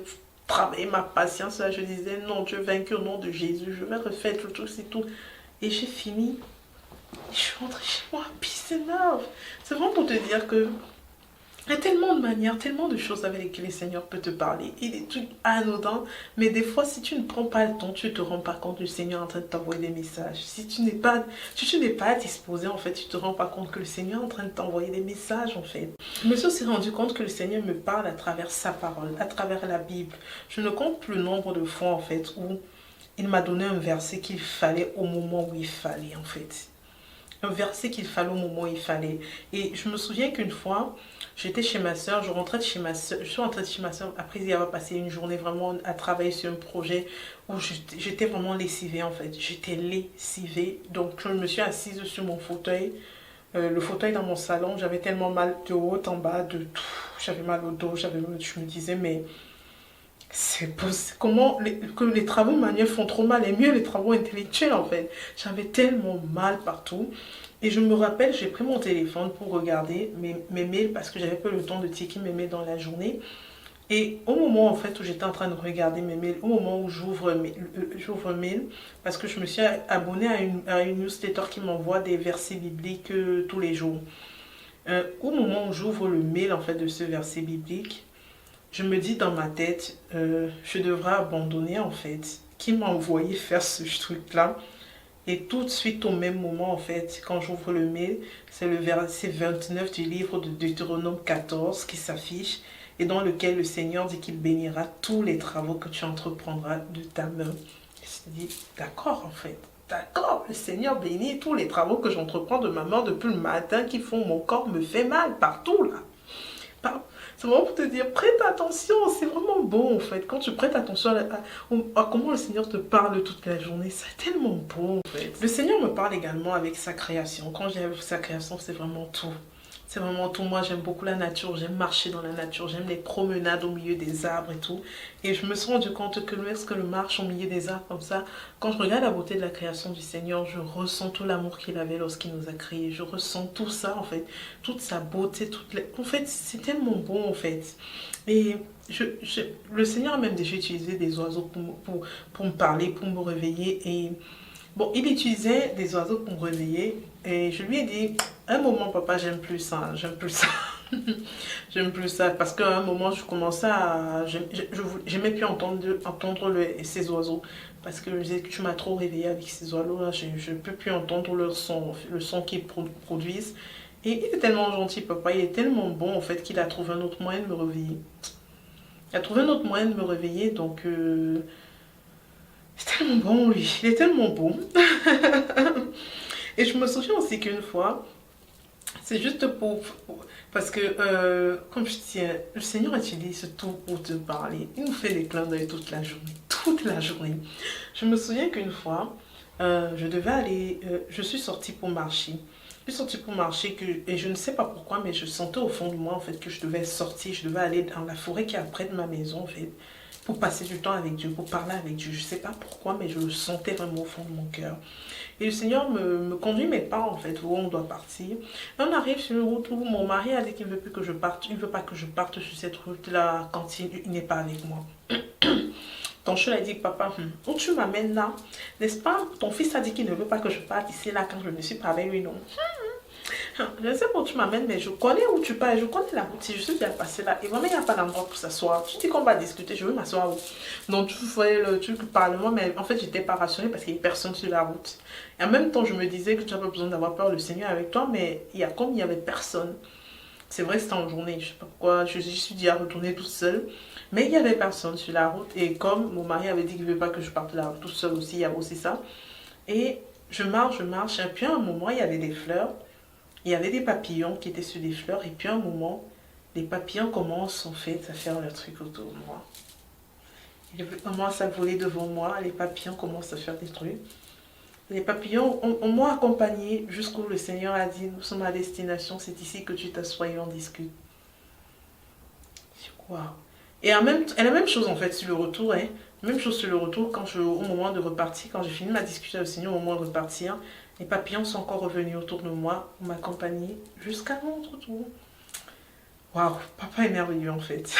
travailler ma patience. Là, je disais, non, Dieu vaincu au nom de Jésus, je vais refaire tout, tout, c'est tout. Et j'ai fini. Je suis rentrée chez moi, puis c'est grave. C'est vraiment pour te dire que il y a tellement de manières, tellement de choses avec lesquelles le Seigneur peut te parler. Et des trucs anodins. Mais des fois, si tu ne prends pas le temps, tu ne te rends pas compte que le Seigneur est en train de t'envoyer des messages. Si tu n'es pas disposé, en fait, tu ne te rends pas compte que le Seigneur est en train de t'envoyer des messages, en fait. Je me suis aussi rendu compte que le Seigneur me parle à travers sa parole, à travers la Bible. Je ne compte plus le nombre de fois, en fait, où il m'a donné un verset qu'il fallait au moment où il fallait, en fait. Un verset qu'il fallait au moment où il fallait. Et je me souviens qu'une fois, j'étais chez ma soeur, je rentrais de chez ma soeur, je suis rentrée de chez ma soeur après y avoir passé une journée vraiment à travailler sur un projet où j'étais vraiment lessivée en fait. J'étais lessivée. Donc je me suis assise sur mon fauteuil, le fauteuil dans mon salon. J'avais tellement mal de haut en bas, de tout. J'avais mal au dos, je me disais mais c'est comment que les travaux manuels font trop mal et mieux les travaux intellectuels en fait. J'avais tellement mal partout. Et je me rappelle, j'ai pris mon téléphone pour regarder mes mails parce que j'avais pas le temps de checker mes mails dans la journée. Et au moment en fait où j'étais en train de regarder mes mails, au moment où j'ouvre mail, parce que je me suis abonnée à une newsletter qui m'envoie des versets bibliques tous les jours. Au moment où j'ouvre le mail en fait de ce verset biblique, je me dis dans ma tête, je devrais abandonner en fait. Qui m'a envoyé faire ce truc-là? Et tout de suite au même moment en fait, quand j'ouvre le mail, c'est le verset 29 du livre de Deutéronome 14 qui s'affiche et dans lequel le Seigneur dit qu'il bénira tous les travaux que tu entreprendras de ta main. Et je me dis, d'accord en fait. D'accord, le Seigneur bénit tous les travaux que j'entreprends de ma main depuis le matin qui font mon corps me fait mal partout là. C'est vraiment pour te dire, prête attention, c'est vraiment bon en fait. Quand tu prêtes attention à comment le Seigneur te parle toute la journée, c'est tellement bon en fait. Le Seigneur me parle également avec sa création. Quand j'ai sa création, c'est vraiment tout. C'est vraiment tout. Moi, j'aime beaucoup la nature, j'aime marcher dans la nature, j'aime les promenades au milieu des arbres et tout. Et je me suis rendu compte que lorsque je marche au milieu des arbres comme ça, quand je regarde la beauté de la création du Seigneur, je ressens tout l'amour qu'il avait lorsqu'il nous a créés. Je ressens tout ça en fait, toute sa beauté, en fait, c'est tellement bon en fait. Et le Seigneur a même déjà utilisé des oiseaux pour me parler, pour me réveiller. Et bon, il utilisait des oiseaux pour me réveiller. Et je lui ai dit, un moment, papa, j'aime plus ça, j'aime plus ça. J'aime plus ça. Parce qu'à un moment, je commençais à. J'aimais plus entendre ces oiseaux. Parce que je disais que tu m'as trop réveillé avec ces oiseaux-là. Je ne peux plus entendre leur son, le son qu'ils produisent. Et il est tellement gentil, papa. Il est tellement bon, en fait, qu'il a trouvé un autre moyen de me réveiller. Il a trouvé un autre moyen de me réveiller. Donc, c'est tellement bon, lui. Il est tellement bon. Et je me souviens aussi qu'une fois, c'est juste parce que, comme je dis, le Seigneur utilise tout pour te parler. Il nous fait des clins d'œil toute la journée. Toute la journée. Je me souviens qu'une fois, je devais aller. Je suis sortie pour marcher. Je suis sortie pour marcher et je ne sais pas pourquoi, mais je sentais au fond de moi en fait que je devais sortir. Je devais aller dans la forêt qui est près de ma maison en fait. Pour passer du temps avec Dieu, pour parler avec Dieu. Je ne sais pas pourquoi, mais je le sentais vraiment au fond de mon cœur. Et le Seigneur me conduit mes pas en fait, où on doit partir. Et on arrive sur une route où mon mari a dit qu'il ne veut plus que je parte. Il ne veut pas que je parte sur cette route-là quand il n'est pas avec moi. Ton chien a dit, papa, où tu m'amènes là? N'est-ce pas? Ton fils a dit qu'il ne veut pas que je parte ici là quand je ne suis pas avec lui, non? Je ne sais pas où tu m'amènes, mais je connais où tu pars, je connais la route. Si je suis déjà passée là, et vraiment, il n'y a pas d'endroit pour s'asseoir. Tu dis qu'on va discuter, je veux m'asseoir où? Donc, tu voyais le truc parlement, mais en fait, j'étais pas rassurée parce qu'il n'y a personne sur la route. Et en même temps, je me disais que tu n'as pas besoin d'avoir peur, le Seigneur est avec toi, mais comme il n'y avait personne. C'est vrai que c'était en journée, je ne sais pas pourquoi, je suis déjà retournée toute seule. Mais il n'y avait personne sur la route. Et comme mon mari avait dit qu'il ne veut pas que je parte là toute seule aussi, il y a aussi ça. Et je marche. Et puis à un moment, il y avait des fleurs. Il y avait des papillons qui étaient sur des fleurs. Et puis à un moment, les papillons commencent en fait à faire leur truc autour de moi. Ils commencent à voler devant moi. Les papillons commencent à faire des trucs. Les papillons m'ont accompagné jusqu'où le Seigneur a dit, nous sommes à destination, c'est ici que tu t'assois et on discute. Waouh. Et la même chose en fait sur le retour, hein. Même chose sur le retour, au moment de repartir, quand j'ai fini ma discussion avec le Seigneur, au moment de repartir, les papillons sont encore revenus autour de moi, pour m'accompagner jusqu'à notre retour. Waouh, papa est merveilleux en fait.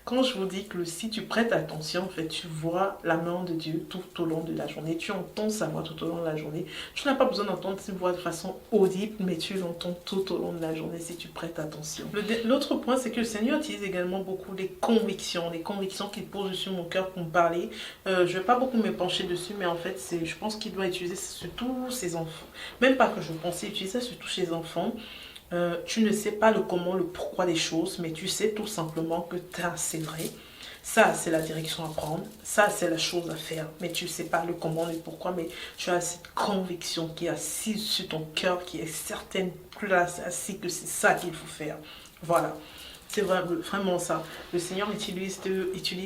Quand je vous dis que si tu prêtes attention, en fait, tu vois la main de Dieu tout au long de la journée. Tu entends sa voix tout au long de la journée. Tu n'as pas besoin d'entendre sa voix de façon audible, mais tu l'entends tout au long de la journée si tu prêtes attention. L'autre point, c'est que le Seigneur utilise également beaucoup les convictions qu'il pose sur mon cœur pour me parler. Je ne vais pas beaucoup me pencher dessus, mais en fait, je pense qu'il doit utiliser surtout ses enfants. Même pas que je pensais utiliser ça surtout chez les enfants. Tu ne sais pas le comment, le pourquoi des choses, mais tu sais tout simplement que c'est vrai. Ça, c'est la direction à prendre. Ça, c'est la chose à faire. Mais tu ne sais pas le comment, le pourquoi, mais tu as cette conviction qui est assise sur ton cœur, qui est certaine, plus là, assise que c'est ça qu'il faut faire. Voilà. C'est vraiment ça. Le Seigneur utilise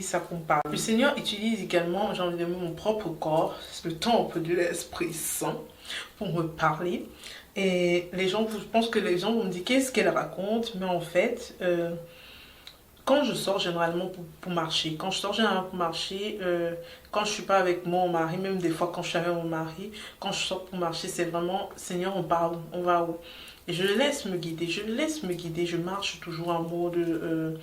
ça pour me parler. Le Seigneur utilise également, j'ai envie de dire, mon propre corps, le temple de l'Esprit Saint, pour me parler. Et je pense que les gens vont me dire qu'est-ce qu'elle raconte, mais en fait, quand je sors généralement pour marcher, quand je ne suis pas avec mon mari, même des fois quand je suis avec mon mari, quand je sors pour marcher, c'est vraiment, Seigneur, on parle, on va où? Et je le laisse me guider, je marche toujours en mode...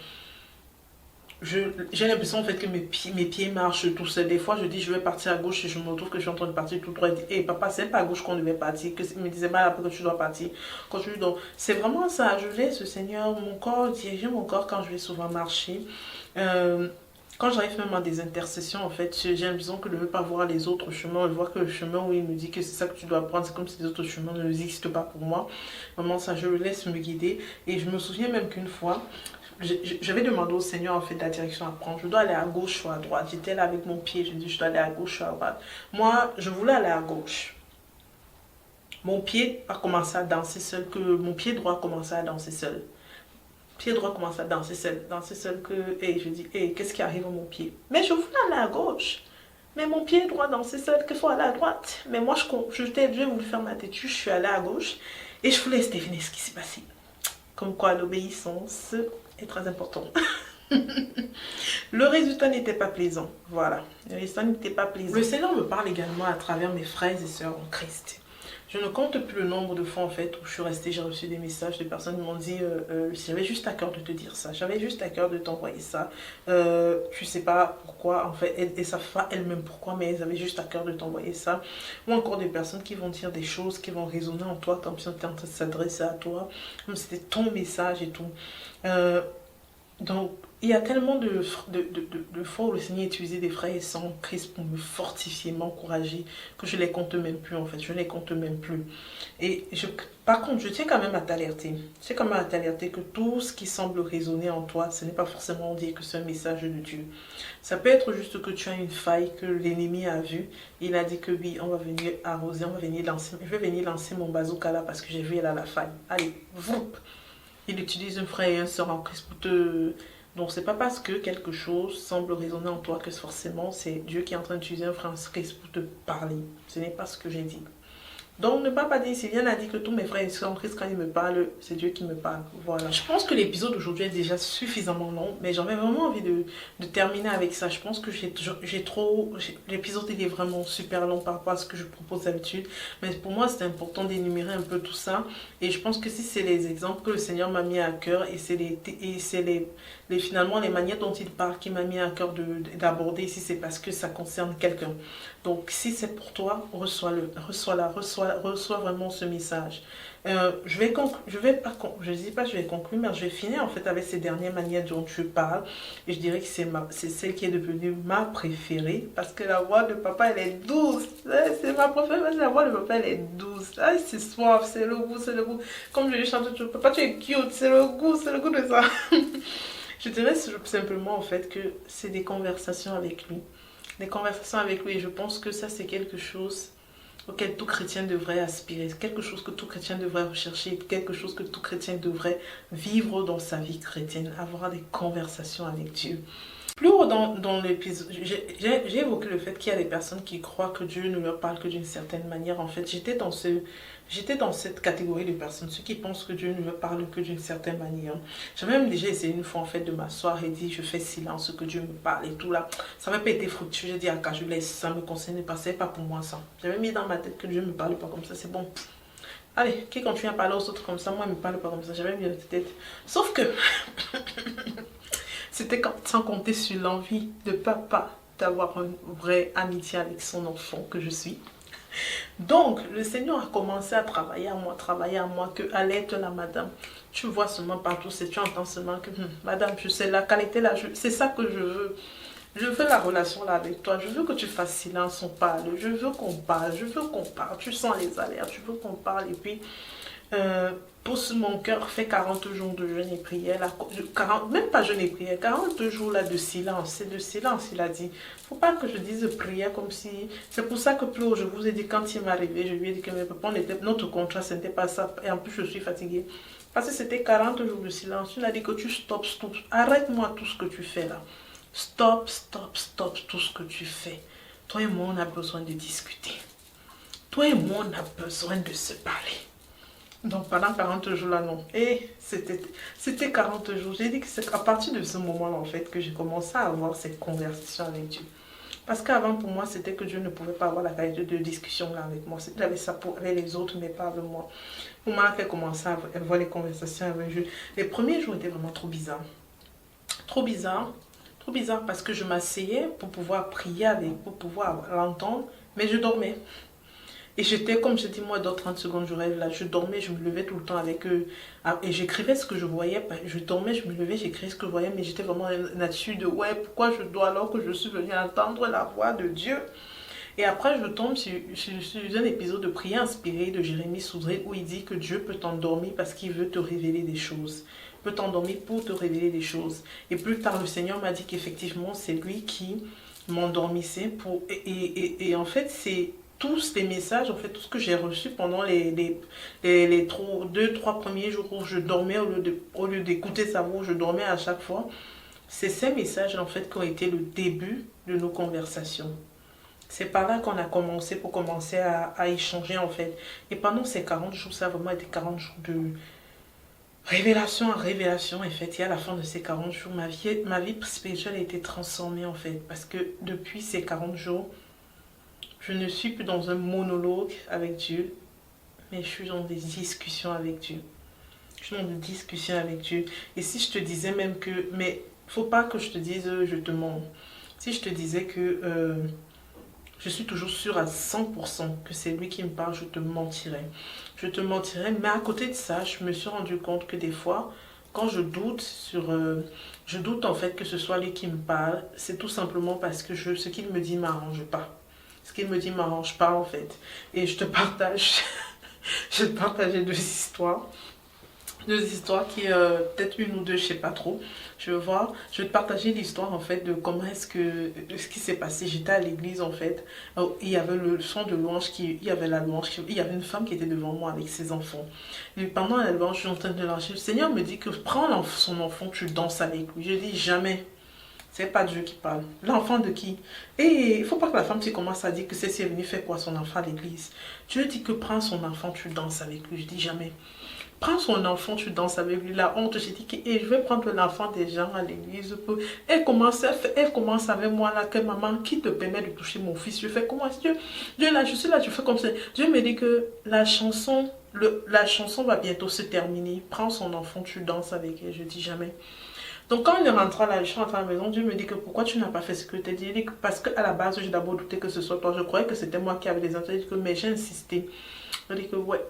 j'ai l'impression en fait que mes pieds marchent tout seuls. Des fois, je dis je vais partir à gauche et je me retrouve que je suis en train de partir tout droit. Et papa, c'est pas à gauche qu'on devait partir. Il me disait, après que tu dois partir. Continue donc. C'est vraiment ça. Je laisse le Seigneur, mon corps, diriger mon corps quand je vais souvent marcher. Quand j'arrive même à des intercessions, en fait, j'ai l'impression que je ne veux pas voir les autres chemins. Je vois que le chemin où il me dit que c'est ça que tu dois prendre, c'est comme si les autres chemins n'existent pas pour moi. Vraiment, ça, je le laisse me guider. Et je me souviens même qu'une fois, j'avais demandé au Seigneur en fait la direction à prendre. Je dois aller à gauche ou à droite. J'étais là avec mon pied. Je dis je dois aller à gauche ou à droite. Moi, je voulais aller à gauche. Mon pied a commencé à danser seul. Que mon pied droit a commencé à danser seul. Pied droit commence à danser seul que... Et je dis, qu'est-ce qui arrive à mon pied? Mais je voulais aller à gauche. Mais mon pied droit dansait seul qu'il faut aller à droite. Mais moi, j'ai voulu faire ma têtue. Je suis allée à gauche. Et je voulais deviner ce qui s'est passé. Comme quoi l'obéissance est très importante. Le résultat n'était pas plaisant. Voilà. Le résultat n'était pas plaisant. Le Seigneur me parle également à travers mes frères et sœurs en Christ. Je ne compte plus le nombre de fois en fait où je suis restée, j'ai reçu des messages de personnes qui m'ont dit j'avais juste à cœur de te dire ça, j'avais juste à cœur de t'envoyer ça. Tu sais pas pourquoi en fait, et ça fait elle-même pourquoi, mais elles avaient juste à cœur de t'envoyer ça. Ou encore des personnes qui vont dire des choses qui vont résonner en toi comme si on était en train de s'adresser à toi, comme si c'était ton message et tout. Donc, il y a tellement de fois où le Seigneur a utilisé des frères et sœurs en Christ pour me fortifier, m'encourager, que je les compte même plus en fait, je les compte même plus. Et par contre, je tiens quand même à t'alerter. Je tiens quand même à t'alerter que tout ce qui semble résonner en toi, ce n'est pas forcément dire que c'est un message de Dieu. Ça peut être juste que tu as une faille que l'ennemi a vue. Il a dit que oui, on va venir arroser, on va venir lancer, je vais venir lancer mon bazooka là parce que j'ai vu elle a la faille. Allez, voup! Il utilise un frère et un sœur en Christ pour te... Donc, c'est pas parce que quelque chose semble résonner en toi que forcément c'est Dieu qui est en train d'utiliser un frère en Christ pour te parler. Ce n'est pas ce que j'ai dit. Donc, ne pas dire, si bien a dit que tous mes frères et sœurs en Christ, quand ils me parlent, c'est Dieu qui me parle. Voilà. Je pense que l'épisode d'aujourd'hui est déjà suffisamment long, mais j'avais vraiment envie de terminer avec ça. Je pense que l'épisode, il est vraiment super long par rapport à ce que je propose d'habitude. Mais pour moi, c'est important d'énumérer un peu tout ça. Et je pense que si c'est les exemples que le Seigneur m'a mis à cœur, et c'est finalement les manières dont il parle qui m'a mis à cœur d'aborder ici, c'est parce que ça concerne quelqu'un. Donc, si c'est pour toi, reçois-le, reçois vraiment ce message. Je dis pas que je vais conclure, mais je vais finir en fait avec ces dernières manières dont je parle. Et je dirais que c'est celle qui est devenue ma préférée, parce que la voix de papa, elle est douce. C'est ma préférée, parce que la voix de papa, elle est douce. C'est soif, c'est le goût, c'est le goût. Comme je lui chante toujours, papa, tu es cute, c'est le goût de ça. Je dirais simplement en fait que c'est des conversations avec lui. Des conversations avec lui, et je pense que ça, c'est quelque chose auquel tout chrétien devrait aspirer, quelque chose que tout chrétien devrait rechercher, quelque chose que tout chrétien devrait vivre dans sa vie chrétienne, avoir des conversations avec Dieu. Plus haut dans l'épisode, j'ai évoqué le fait qu'il y a des personnes qui croient que Dieu ne leur parle que d'une certaine manière. En fait, j'étais dans cette catégorie de personnes, ceux qui pensent que Dieu ne leur parle que d'une certaine manière. J'avais même déjà essayé une fois en fait de m'asseoir et dire je fais silence, que Dieu me parle et tout là. Ça n'avait pas été fructueux. J'ai dit à je laisse, ça me concerne pas, c'est pas pour moi ça. J'avais mis dans ma tête que Dieu ne me parle pas comme ça, c'est bon. Allez, qui continue à parler aux autres comme ça, moi il ne me parle pas comme ça. J'avais mis dans ma tête. Sauf que C'était sans compter sur l'envie de papa d'avoir une vraie amitié avec son enfant que je suis. Donc, le Seigneur a commencé à travailler à moi, que allez la madame. Tu vois seulement partout, tu entends seulement que, madame, je sais la qualité là, c'est ça que je veux. Je veux la relation là avec toi. Je veux que tu fasses silence, on parle. Je veux qu'on parle. Je veux qu'on parle. Tu sens les alertes. Je veux qu'on parle. Et puis, pousse mon cœur, fait 40 jours de jeûne et prière. Là, 40, même pas jeûne et prière. 40 jours là de silence. C'est de silence, il a dit. Faut pas que je dise prière comme si... C'est pour ça que plus haut, je vous ai dit, quand il m'est arrivé, je lui ai dit que notre contrat, ce n'était pas ça. Et en plus, je suis fatiguée. Parce que c'était 40 jours de silence. Il a dit que tu stops. Arrête-moi tout ce que tu fais là. Stop tout ce que tu fais. Toi et moi, on a besoin de discuter. Toi et moi, on a besoin de se parler. Donc pendant 40 jours là, non. Et c'était 40 jours. J'ai dit que c'est à partir de ce moment-là, en fait, que j'ai commencé à avoir cette conversation avec Dieu. Parce qu'avant, pour moi, c'était que Dieu ne pouvait pas avoir la qualité de discussion là avec moi. Il avait ça avec les autres, mais pas avec moi. Pour moi, j'ai commencé à avoir les conversations avec Dieu. Les premiers jours étaient vraiment trop bizarres. Trop bizarres. Trop bizarre parce que je m'asseyais pour pouvoir prier avec, pour pouvoir l'entendre, mais je dormais. Et j'étais, comme je dis, moi, dans 30 secondes, je rêve là. Je dormais, je me levais tout le temps avec eux. Et j'écrivais ce que je voyais. Je dormais, je me levais, j'écrivais ce que je voyais, mais j'étais vraiment là-dessus de ouais, pourquoi je dois alors que je suis venue entendre la voix de Dieu. Et après, je tombe sur un épisode de prière inspirée de Jérémie Soudré où il dit que Dieu peut t'endormir parce qu'il veut te révéler des choses. Peut t'endormir pour te révéler des choses. Et plus tard, le Seigneur m'a dit qu'effectivement, c'est lui qui m'endormissait pour... Et en fait, c'est tous les messages, en fait, tout ce que j'ai reçu pendant les 2-3 premiers jours où je dormais, au lieu d'écouter sa voix, je dormais à chaque fois. C'est ces messages, en fait, qui ont été le début de nos conversations. C'est par là qu'on a commencé, pour commencer à échanger, en fait. Et pendant ces 40 jours, ça a vraiment été 40 jours de révélation en révélation, en fait. Et à la fin de ces 40 jours, ma vie spirituelle a été transformée, en fait. Parce que depuis ces 40 jours, je ne suis plus dans un monologue avec Dieu, mais je suis dans des discussions avec Dieu. Je suis dans des discussions avec Dieu. Et si je te disais même que... Mais faut pas que je te dise, je te mens. Si je te disais que je suis toujours sûre à 100% que c'est lui qui me parle, je te mentirais. Je te mentirais, mais à côté de ça, je me suis rendu compte que des fois, quand je doute je doute en fait que ce soit lui qui me parle, c'est tout simplement parce que ce qu'il me dit ne m'arrange pas. Ce qu'il me dit ne m'arrange pas en fait. Et je te partage, je vais te partager deux histoires. Deux histoires qui, peut-être une ou deux, je sais pas trop. Je vais te partager l'histoire en fait de comment est-ce que, de ce qui s'est passé. J'étais à l'église en fait. Il y avait le son de louange, il y avait la louange, il y avait une femme qui était devant moi avec ses enfants. Et pendant la louange, je suis en train de lancer. Le Seigneur me dit que prends son enfant, tu danses avec lui. Je dis jamais. C'est pas Dieu qui parle. L'enfant de qui? Et il faut pas que la femme commence à dire que c'est si elle est venue faire quoi son enfant à l'église. Dieu dit que prends son enfant, tu danses avec lui. Je dis jamais. Prends son enfant, tu danses avec lui. La honte, j'ai dit que je vais prendre l'enfant des gens à l'église. Elle commence avec moi là, que maman, qui te permet de toucher mon fils? Je fais comment? Dieu là, je suis là, je fais comme ça. Dieu me dit que la chanson va bientôt se terminer. Prends son enfant, tu danses avec elle. Je dis jamais. Donc quand je rentre à la maison, Dieu me dit que pourquoi tu n'as pas fait ce que tu as dit? Parce qu'à la base, j'ai d'abord douté que ce soit toi. Je croyais que c'était moi qui avais des enfants. Mais j'ai insisté. Je dis que ouais.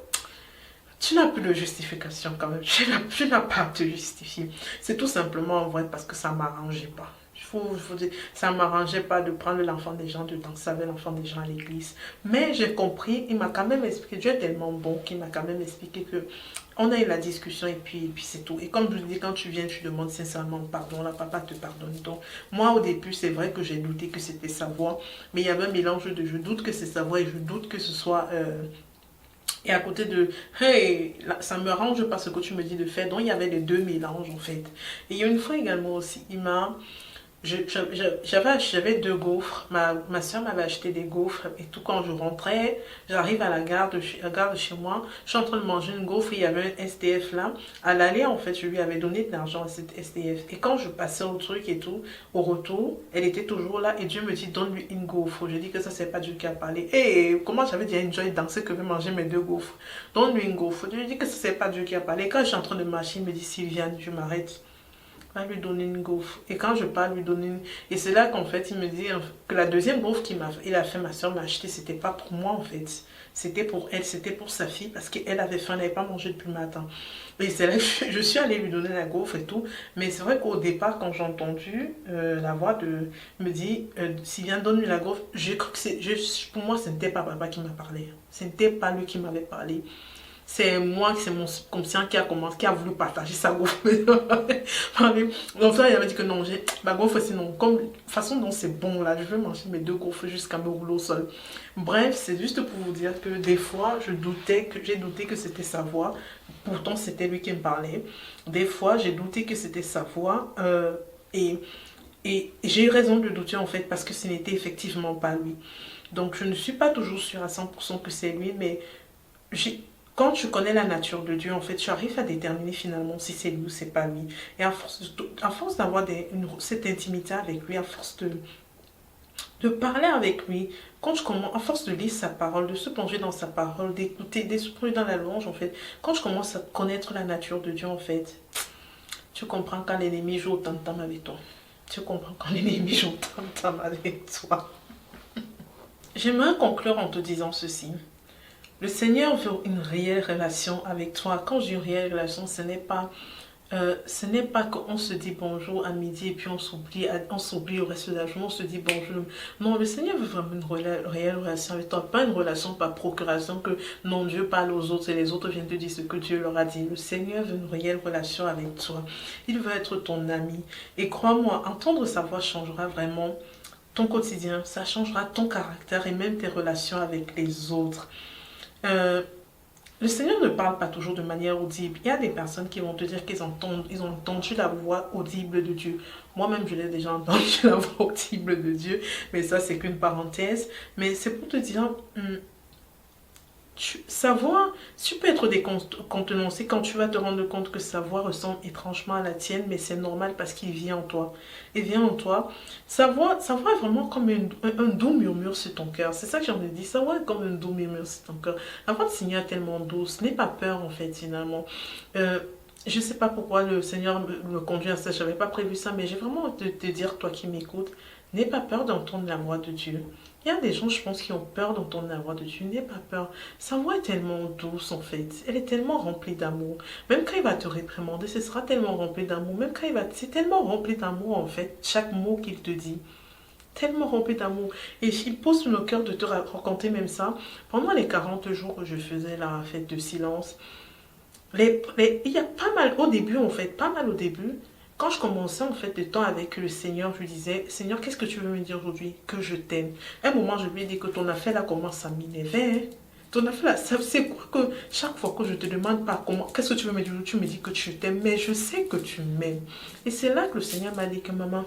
Tu n'as plus de justification quand même. Tu n'as pas à te justifier. C'est tout simplement vrai parce que ça ne m'arrangeait pas. Faut dire, ça ne m'arrangeait pas de prendre l'enfant des gens, de danser avec l'enfant des gens à l'église. Mais j'ai compris, il m'a quand même expliqué, Dieu est tellement bon qu'il m'a quand même expliqué que on a eu la discussion et puis c'est tout. Et comme je vous dis, quand tu viens, tu demandes sincèrement pardon, là, papa te pardonne. Donc, moi au début, c'est vrai que j'ai douté que c'était sa voix, mais il y avait un mélange de je doute que c'est sa voix et je doute que ce soit... Et à côté de, hey, là, ça me range pas ce que tu me dis de faire. Donc il y avait les deux mélanges en fait. Et il y a une fois également aussi, j'avais deux gaufres. Ma soeur m'avait acheté des gaufres et tout. Quand je rentrais, j'arrive à la gare de chez moi. Je suis en train de manger une gaufre. Il y avait un SDF là. À l'aller, en fait, je lui avais donné de l'argent à cette SDF. Et quand je passais au truc et tout, au retour, elle était toujours là. Et Dieu me dit, donne-lui une gaufre. Je dis que ça, c'est pas Dieu qui a parlé. Et comment j'avais dit à une joie danser que je vais manger mes deux gaufres. Donne-lui une gaufre. Je lui dis que ça, c'est pas Dieu qui a parlé. Et quand je suis en train de marcher, il me dit, Sylviane, je m'arrête. va lui donner une gaufre. Et quand je parle lui donner une... Et c'est là qu'en fait, il me dit que la deuxième gaufre qu'il a fait, ma soeur m'a acheté, c'était pas pour moi en fait. C'était pour elle, c'était pour sa fille, parce qu'elle avait faim, elle n'avait pas mangé depuis le matin. Et c'est là que je suis allée lui donner la gaufre et tout. Mais c'est vrai qu'au départ, quand j'ai entendu la voix de... me dit, s'il vient donne-lui la gaufre, j'ai cru que c'est... Pour moi, ce n'était pas papa qui m'a parlé. Ce n'était pas lui qui m'avait parlé. C'est moi, c'est mon subconscient qui a commencé, qui a voulu partager sa gaufre. Donc ça, il avait dit que non, ma gaufre, sinon, comme façon dont c'est bon là, je veux manger mes 2 gaufres jusqu'à me rouler au sol. Bref, c'est juste pour vous dire que des fois, j'ai douté que c'était sa voix. Pourtant, c'était lui qui me parlait. Des fois, j'ai douté que c'était sa voix. Et, et j'ai eu raison de douter en fait, parce que ce n'était effectivement pas lui. Donc, je ne suis pas toujours sûre à 100% que c'est lui, mais quand tu connais la nature de Dieu, en fait, tu arrives à déterminer finalement si c'est lui ou c'est pas lui. Et à force d'avoir cette intimité avec lui, à force de parler avec lui, quand je commence, à force de lire sa parole, de se plonger dans sa parole, d'écouter, de se plonger dans la louange, en fait, quand je commence à connaître la nature de Dieu, en fait, tu comprends quand l'ennemi joue au tam-tam avec toi. Tu comprends quand l'ennemi joue au tam-tam avec toi. J'aimerais conclure en te disant ceci. Le Seigneur veut une réelle relation avec toi. Quand je dis une réelle relation, ce n'est pas qu'on se dit bonjour à midi et puis on s'oublie au reste de la journée, on se dit bonjour. Non, le Seigneur veut vraiment une réelle relation avec toi. Pas une relation par procuration que non, Dieu parle aux autres et les autres viennent te dire ce que Dieu leur a dit. Le Seigneur veut une réelle relation avec toi. Il veut être ton ami. Et crois-moi, entendre sa voix changera vraiment ton quotidien. Ça changera ton caractère et même tes relations avec les autres. Le Seigneur ne parle pas toujours de manière audible. Il y a des personnes qui vont te dire qu'ils ont entendu la voix audible de Dieu. Moi-même, je l'ai déjà entendu la voix audible de Dieu, mais ça, c'est qu'une parenthèse. Mais c'est pour te dire, sa voix, tu peux être décontenancé quand tu vas te rendre compte que sa voix ressemble étrangement à la tienne, mais c'est normal parce qu'il vient en toi. Il vient en toi. Sa voix est vraiment comme un doux murmure sur ton cœur. C'est ça que j'en ai dit. Sa voix est comme un doux murmure sur ton cœur. La voix du Seigneur est tellement douce. N'aie pas peur en fait finalement. Je ne sais pas pourquoi le Seigneur me conduit à ça. Je n'avais pas prévu ça, mais j'ai vraiment envie de te dire, toi qui m'écoutes, n'aie pas peur d'entendre la voix de Dieu. Il y a des gens, je pense, qui ont peur d'entendre la voix de Dieu. N'aie pas peur. Sa voix est tellement douce, en fait. Elle est tellement remplie d'amour. Même quand il va te réprimander, ce sera tellement rempli d'amour. Même quand c'est tellement rempli d'amour, en fait, chaque mot qu'il te dit. Tellement rempli d'amour. Et il pose sur le cœur de te raconter même ça. Pendant les 40 jours que je faisais la fête de silence, il y a pas mal au début, en fait, pas mal au début. Quand je commençais en fait le temps avec le Seigneur, je lui disais, Seigneur, qu'est-ce que tu veux me dire aujourd'hui? Que je t'aime. À un moment, je lui ai dit que ton affaire là commence à m'énerver. Hein. Ton affaire là, c'est quoi que chaque fois que je te demande pas comment, qu'est-ce que tu veux me dire, tu me dis que tu t'aimes, mais je sais que tu m'aimes. Et c'est là que le Seigneur m'a dit que maman,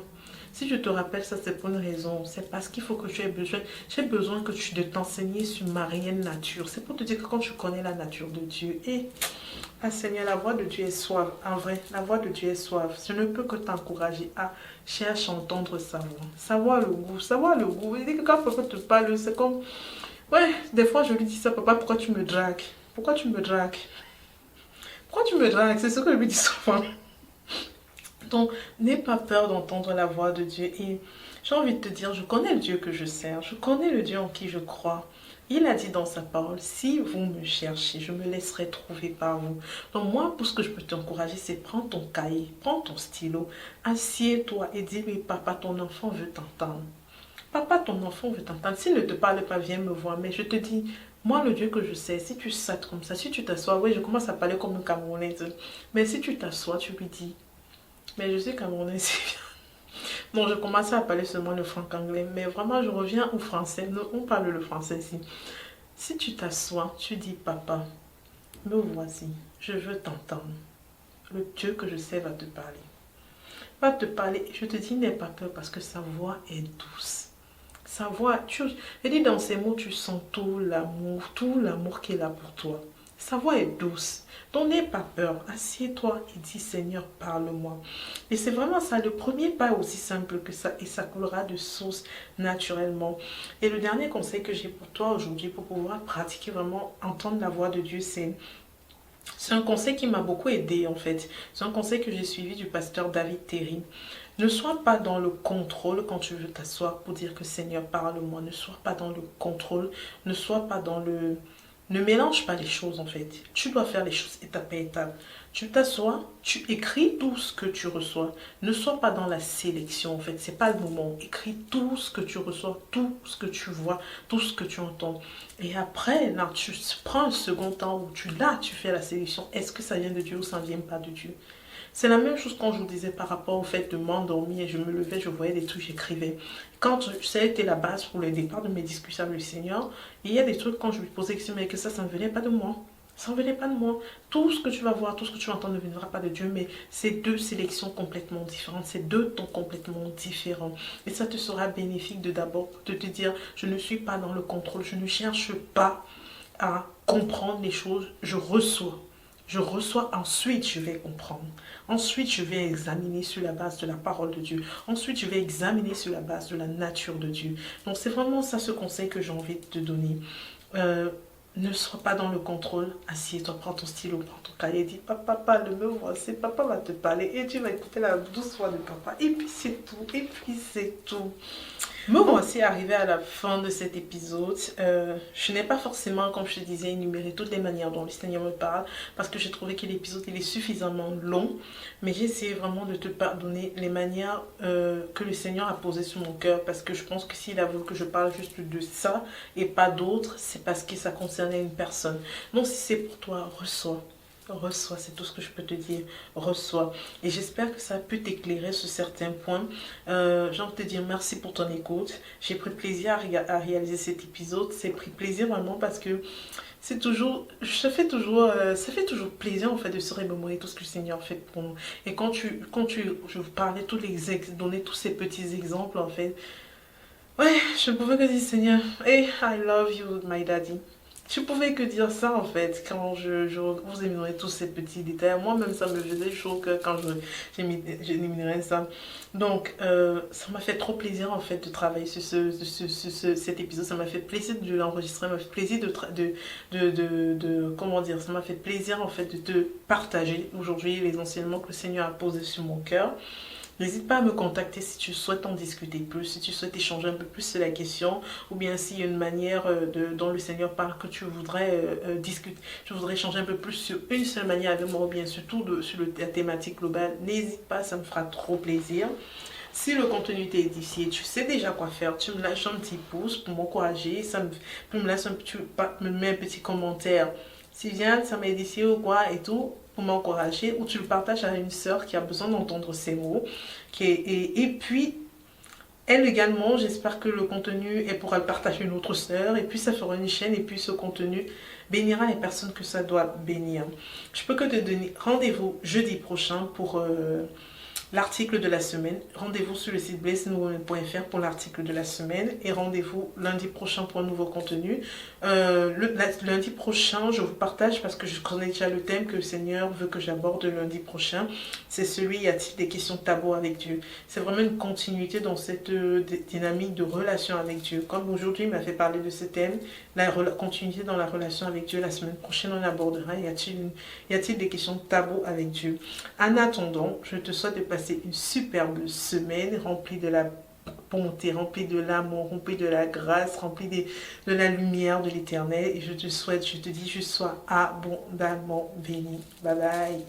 si je te rappelle ça, c'est pour une raison. C'est parce qu'il faut que tu aies besoin. J'ai besoin de t'enseigner sur ma réelle nature. C'est pour te dire que quand tu connais la nature de Dieu, et ah Seigneur, la voix de Dieu est soif. En vrai, la voix de Dieu est soif. Je ne peux que t'encourager à chercher à entendre sa voix. Savoir le goût, savoir le goût. Il dit que quand papa te parle, c'est comme... Ouais, des fois je lui dis ça, papa, pourquoi tu me dragues? Pourquoi tu me dragues? Pourquoi tu me dragues? C'est ce que je lui dis souvent. Donc, n'aie pas peur d'entendre la voix de Dieu. Et j'ai envie de te dire, je connais le Dieu que je sers. Je connais le Dieu en qui je crois. Il a dit dans sa parole, si vous me cherchez, je me laisserai trouver par vous. Donc moi, pour ce que je peux t'encourager, c'est prends ton cahier, prends ton stylo, assieds-toi et dis-lui, papa, ton enfant veut t'entendre. Papa, ton enfant veut t'entendre. S'il ne te parle pas, viens me voir. Mais je te dis, moi, le Dieu que je sais, si tu sautes comme ça, si tu t'assois, oui, je commence à parler comme une Camerounaise. Mais si tu t'assois, tu lui dis, mais je suis Camerounaise. Non, je commençais à parler seulement le franc-anglais, mais vraiment, je reviens au français. On parle le français ici. Si tu t'assois, tu dis, papa, me voici, je veux t'entendre. Le Dieu que je sais va te parler. Va te parler. Je te dis, n'aie pas peur parce que sa voix est douce. Sa voix, je dis dans ces mots, tu sens tout l'amour qu'il a pour toi. Sa voix est douce. Donc n'aie pas peur. Assieds-toi et dis Seigneur, parle-moi. Et c'est vraiment ça. Le premier pas est aussi simple que ça. Et ça coulera de source naturellement. Et le dernier conseil que j'ai pour toi aujourd'hui pour pouvoir pratiquer vraiment, entendre la voix de Dieu, c'est C'est un conseil qui m'a beaucoup aidé en fait. C'est un conseil que j'ai suivi du pasteur David Terry. Ne sois pas dans le contrôle quand tu veux t'asseoir pour dire que Seigneur parle-moi. Ne sois pas dans le contrôle. Ne sois pas dans le... Ne mélange pas les choses en fait. Tu dois faire les choses étape par étape. Tu t'assois, tu écris tout ce que tu reçois. Ne sois pas dans la sélection en fait. C'est pas le moment. Écris tout ce que tu reçois, tout ce que tu vois, tout ce que tu entends. Et après, là, tu prends un second temps où tu fais la sélection. Est-ce que ça vient de Dieu ou ça ne vient pas de Dieu? C'est la même chose quand je vous disais par rapport au fait de m'endormir et je me levais, je voyais des trucs, j'écrivais. Quand ça a été la base pour le départ de mes discussions avec le Seigneur, il y a des trucs quand je lui posais question, mais que ça ne venait pas de moi. Ça ne venait pas de moi. Tout ce que tu vas voir, tout ce que tu vas entendre ne viendra pas de Dieu, mais c'est deux sélections complètement différentes, c'est deux temps complètement différents. Et ça te sera bénéfique de d'abord de te dire, je ne suis pas dans le contrôle, je ne cherche pas à comprendre les choses, je reçois. Je reçois, ensuite je vais comprendre. Ensuite je vais examiner sur la base de la parole de Dieu. Ensuite je vais examiner sur la base de la nature de Dieu. Donc c'est vraiment ça ce conseil que j'ai envie de te donner. Ne sois pas dans le contrôle. Assieds-toi, prends ton stylo, prends ton cahier, dis papa, le me voici, papa va te parler et tu vas écouter la douce voix de papa. Et puis c'est tout, et puis c'est tout. Me voici arrivé à la fin de cet épisode. Je n'ai pas forcément, comme je te disais, énuméré toutes les manières dont le Seigneur me parle parce que j'ai trouvé que l'épisode il est suffisamment long. Mais j'ai essayé vraiment de te pardonner les manières que le Seigneur a posées sur mon cœur parce que je pense que s'il a voulu que je parle juste de ça et pas d'autres, c'est parce que ça concernait une personne. Donc si c'est pour toi, reçois. Reçois, c'est tout ce que je peux te dire. Reçois. Et j'espère que ça peut t'éclairer sur certains points. J'ai envie de te dire merci pour ton écoute. J'ai pris plaisir à réaliser cet épisode. C'est pris plaisir vraiment parce que c'est toujours, ça fait toujours plaisir en fait de se remémorer tout ce que le Seigneur fait pour nous. Et je vous parlais donner tous ces petits exemples en fait. Ouais, je ne pouvais que dire Seigneur, hey, I love you, my daddy. Je pouvais que dire ça en fait quand je vous énumérais tous ces petits détails. Moi-même, ça me faisait chaud que quand j'énumérais ça. Donc, ça m'a fait trop plaisir en fait de travailler sur cet épisode. Ça m'a fait plaisir de l'enregistrer, ça m'a fait plaisir comment dire, ça m'a fait plaisir en fait de te partager aujourd'hui les enseignements que le Seigneur a posés sur mon cœur. N'hésite pas à me contacter si tu souhaites en discuter plus, si tu souhaites échanger un peu plus sur la question, ou bien s'il y a une manière dont le Seigneur parle que tu voudrais discuter, tu voudrais échanger un peu plus sur une seule manière avec moi, ou bien surtout sur la thématique globale, n'hésite pas, ça me fera trop plaisir. Si le contenu t'est édifié, tu sais déjà quoi faire, tu me lâches un petit pouce pour m'encourager, tu me mets un petit commentaire. Si viens, ça m'a édifié ou quoi et tout, pour m'encourager, ou tu le partages à une sœur qui a besoin d'entendre ces mots. Et puis, elle également, j'espère que le contenu, elle pourra le partager à une autre sœur, et puis ça fera une chaîne, et puis ce contenu bénira les personnes que ça doit bénir. Je peux que te donner rendez-vous jeudi prochain pour l'article de la semaine. Rendez-vous sur le site blessednouveau.fr pour l'article de la semaine et rendez-vous lundi prochain pour un nouveau contenu. Lundi prochain, je vous partage parce que je connais déjà le thème que le Seigneur veut que j'aborde lundi prochain. C'est celui, y a-t-il des questions tabou avec Dieu? C'est vraiment une continuité dans cette dynamique de relation avec Dieu. Comme aujourd'hui, il m'a fait parler de ce thème, la continuité dans la relation avec Dieu. La semaine prochaine, on abordera, y a-t-il des questions tabou avec Dieu? En attendant, je te souhaite de passer une superbe semaine remplie de la bonté, remplie de l'amour, remplie de la grâce, remplie de la lumière de l'éternel. Et je te dis, je sois abondamment béni. Bye bye.